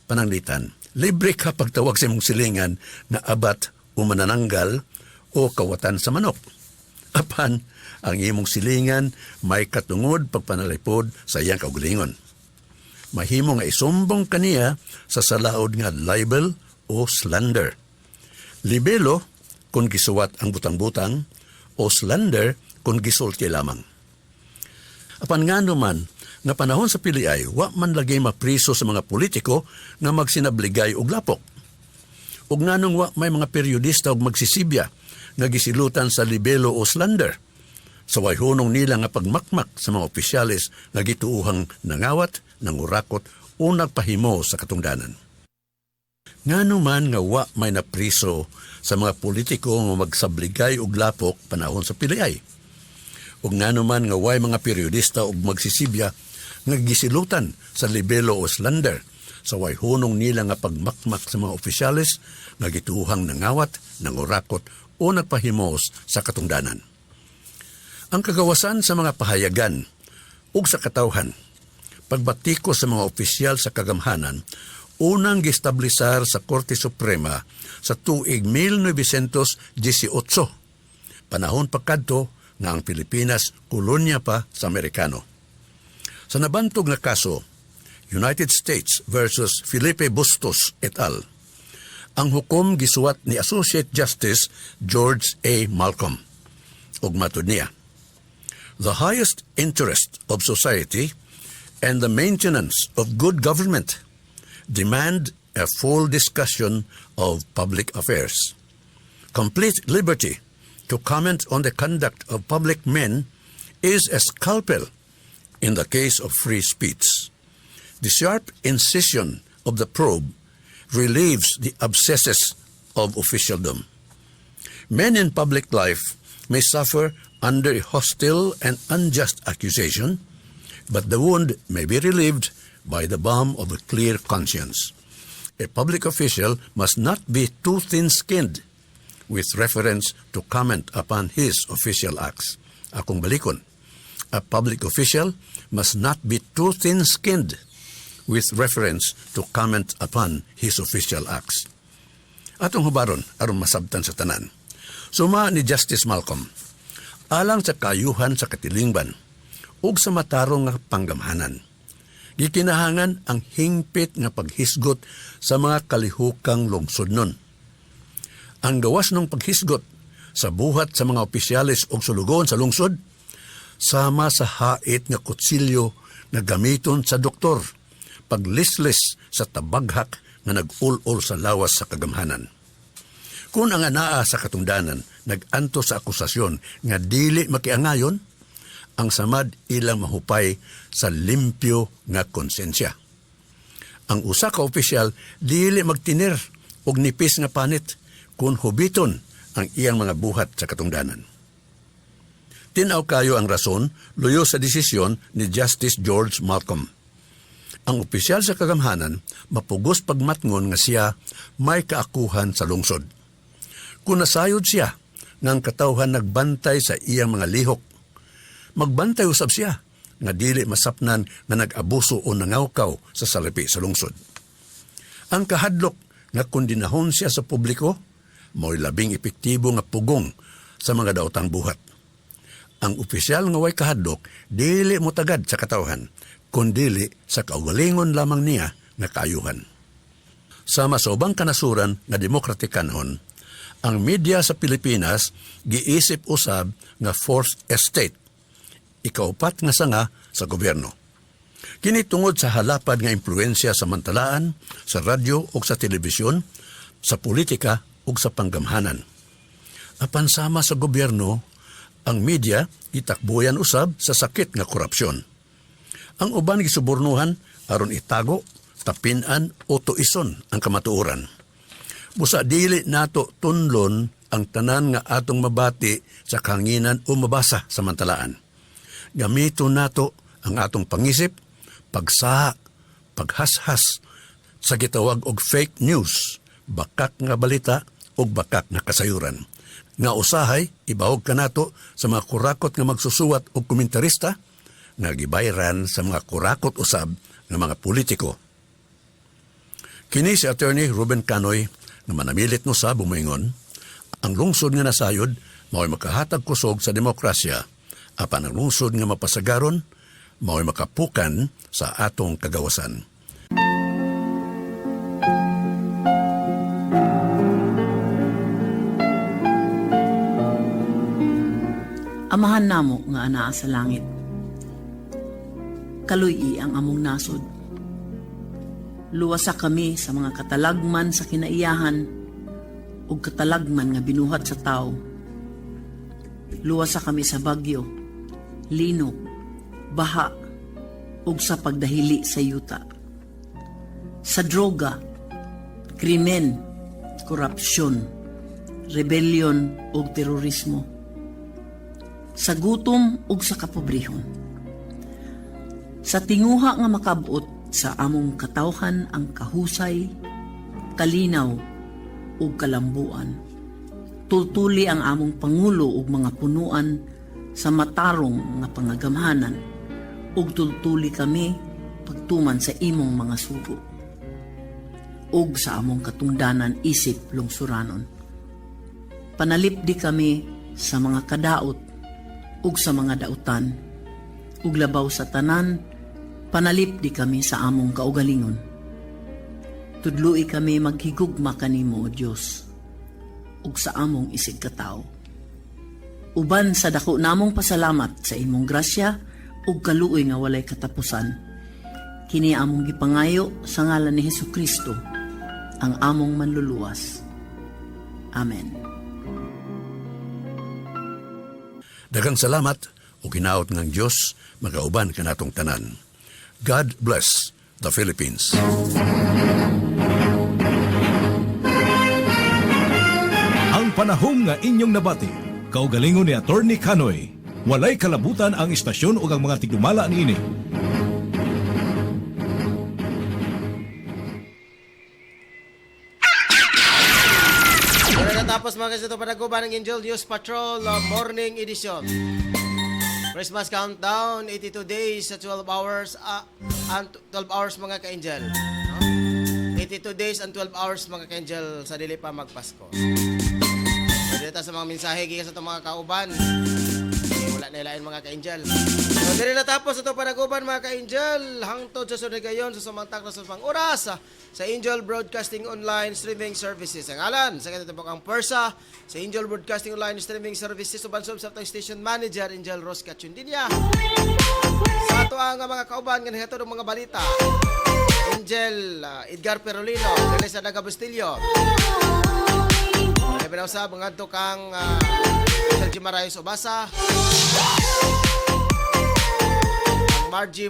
Pananglitan, libre ka pagtawag sa imong silingan na abat o manananggal o kawatan sa manok. Apan, ang imong silingan may katungod pagpanalipod sa iyang kaugalingon. Mahimo nga isumbong kaniya sa salaod nga libel o slander. Libelo kung gisuwat ang butang-butang o slander kung gisulti lamang. Apan nga naman, nga panahon sa piliay, wa man lagi mapriso sa mga politiko nga magsinabligay og lapok. Ug nganong wa may mga periodista og magsisibya nga gisilutan sa libelo o slander. Sa wayhunong nila nga pagmakmak sa mga opisyalis nga gituuhang nangawat, nangurakot o nagpahimo sa katungdanan. Nganuman nga wa may napriso sa mga politiko nga magsabligay og lapok panahon sa piliay. Ug nganuman nga way mga periodista og magsisibya nga gisilutan sa libelo o slander sa wayhunong nila nga pagmakmak sa mga opisyalis nga gituuhang nangawat, nangurakot o nagpahimos sa katungdanan. Ang kagawasan sa mga pahayagan ug sa katawhan, pagbatikos sa mga opisyal sa kagamhanan, unang gistablisar sa Korte Suprema sa tuig 1918, panahon pagkadto nga ang Pilipinas kolonya pa sa Amerikano. Sa nabantog na kaso, United States versus Felipe Bustos et al., ang hukom gisuwat ni Associate Justice George A. Malcolm. Ug matud niya, the highest interest of society and the maintenance of good government demand a full discussion of public affairs. Complete liberty to comment on the conduct of public men is a scalpel in the case of free speech. The sharp incision of the probe relieves the abscesses of officialdom. Men in public life may suffer under a hostile and unjust accusation, but the wound may be relieved by the balm of a clear conscience. A public official must not be too thin-skinned with reference to comment upon his official acts. Akong balikon, a public official must not be too thin-skinned with reference to comment upon his official acts. Atong hubaron aron masabtan sa tanan. Suma ni Justice Malcolm, alang sa kayuhan sa katilingban ug sa matarong nga panggamhanan, gikinahangan ang hingpit nga paghisgot sa mga kalihukang lungsodnon. Ang gawas ng paghisgot sa buhat sa mga opisyalis ug sulugon sa lungsod, sama sa hait nga kutsilyo na gamiton sa doktor, paglislis sa tabaghak nga nag-ul-ul sa lawas sa kagamhanan. Kung ang anaa sa katungdanan nag-anto sa akusasyon nga dili makiangayon, ang samad ilang mahupay sa limpyo nga konsensya. Ang usa ka opisyal dili magtiner og nipis nga panit kung hubiton ang iyang mga buhat sa katungdanan. Tinaw kayo ang rason luyo sa desisyon ni Justice George Malcolm. Ang opisyal sa kagamhanan mapugos pagmatngon nga siya may kaakuhan sa lungsod. Kung nasayod siya, ngang katawhan nagbantay sa iyang mga lihok. Magbantay usab siya, nga dili masapnan nga nag-abuso o nangawkaw sa salapi sa lungsod. Ang kahadlok nga kundinahon siya sa publiko, mo'y labing epektibo nga pugong sa mga daotang buhat. Ang opisyal nga way kahadlok, dili mo tagad sa katawhan, kundili sa kaugalingon lamang niya nga kaayuhan. Sama sa ubang kanasuran nga demokratikanhon, ang media sa Pilipinas giisip usab nga fourth estate, ikaupat nga sanga sa gobyerno. Kini tungod sa halapad nga impluensya sa mantalaan, sa radyo o sa telebisyon, sa politika o sa panggamhanan. Apan sama sa gobyerno, ang media itakbuyan usab sa sakit nga korupsyon. Ang uban gisubornuhan aron itago, tapinan o tuison ang kamatuoran. Busa dili nato tunlon ang tanan nga atong mabati sa kahanginan o mabasa sa mantalaan. Gamiton nato ang atong pangisip, pagsaha, paghashas sa gitawag og fake news, bakak nga balita o bakak nga kasayuran. Nga usahay, ibahog ka nato sa mga kurakot nga magsusuwat o komentarista nga gibayran sa mga kurakot usab ng mga politiko. Kini si Attorney Ruben Canoy na manamilit no sa bumoingon, ang lungsod nga nasayod mao'y makahatag kusog sa demokrasya, apan ang lungsod nga mapasagaron mao'y makapukan sa atong kagawasan. Amahan namo nga anaa sa langit. Kaluy ang among nasod. Luwasa kami sa mga katalagman sa kinaiyahan ug katalagman nga binuhat sa tao. Luwasa kami sa bagyo, linog, baha ug sa pagdahili sa yuta. Sa droga, krimen, korupsyon, rebellion ug terorismo. Sa gutom ug sa kapobrehon. Sa tinguha nga makabot sa among katawhan ang kahusay, kalinaw ug kalambuan. Tutuli ang among pangulo ug mga punuan sa matarong nga pangagamhanan ug tutuli kami pagtuman sa imong mga sugo ug sa among katungdanan isip lungsuranon. Panalipdi kami sa mga kadaot ug sa mga dautan ug labaw sa tanan, panalipdi kami sa among kaugalingon. Tudloi kami maghigugma kanimo, O Dios, ug sa among isig katao. Uban sa dako namong pasalamat sa imong grasya ug kaluoy nga walay katapusan. Kini among gipangayo sa ngalan ni Hesukristo, ang among manluluwas. Amen. Daghang salamat o ginaot ng Diyos magauban kanatong tanan. God bless the Philippines. Ang panahom nga inyong nabati, kaugalingon ni Attorney Canoy. Walay kalabutan ang istasyon o ang mga tigdumala niini. Tapos mga kasi ito panaguban ng Angel News Patrol Morning Edition. Christmas countdown, 82 days sa 12 hours and 12 hours mga ka-angel. 82 days and 12 hours mga ka-angel sa dili pa magpasko. Dito sa mga mensahe gikan sa itong mga kauban. Wala na ilain mga ka-angel. So dili na tapos ito panaguban mga ka-angel. Hangtod sa sunod gayon sa sumantak na sa pang oras sa Angel Broadcasting Online Streaming Services. Ang alan, sa katitibok ang PERSA, sa Angel Broadcasting Online Streaming Services, subansub sa atong station manager, Angel Ros Cachundinia. Sa ato ang mga kauban, nga nahihatod ng mga balita, Angel Edgar Perolino, Teresa Daga Bustillo. May pinausap, mga ito kang Sergio Marayos Obasa,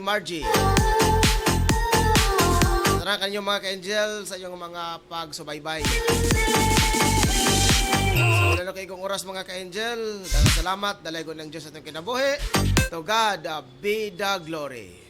Margie. Tara kanyong mga ka-angel sa iyong mga pagsubaybay. So, wala na kayo kong oras mga ka-angel. Salamat, dalagon ng Diyos at ang kinabuhi. To God be the glory.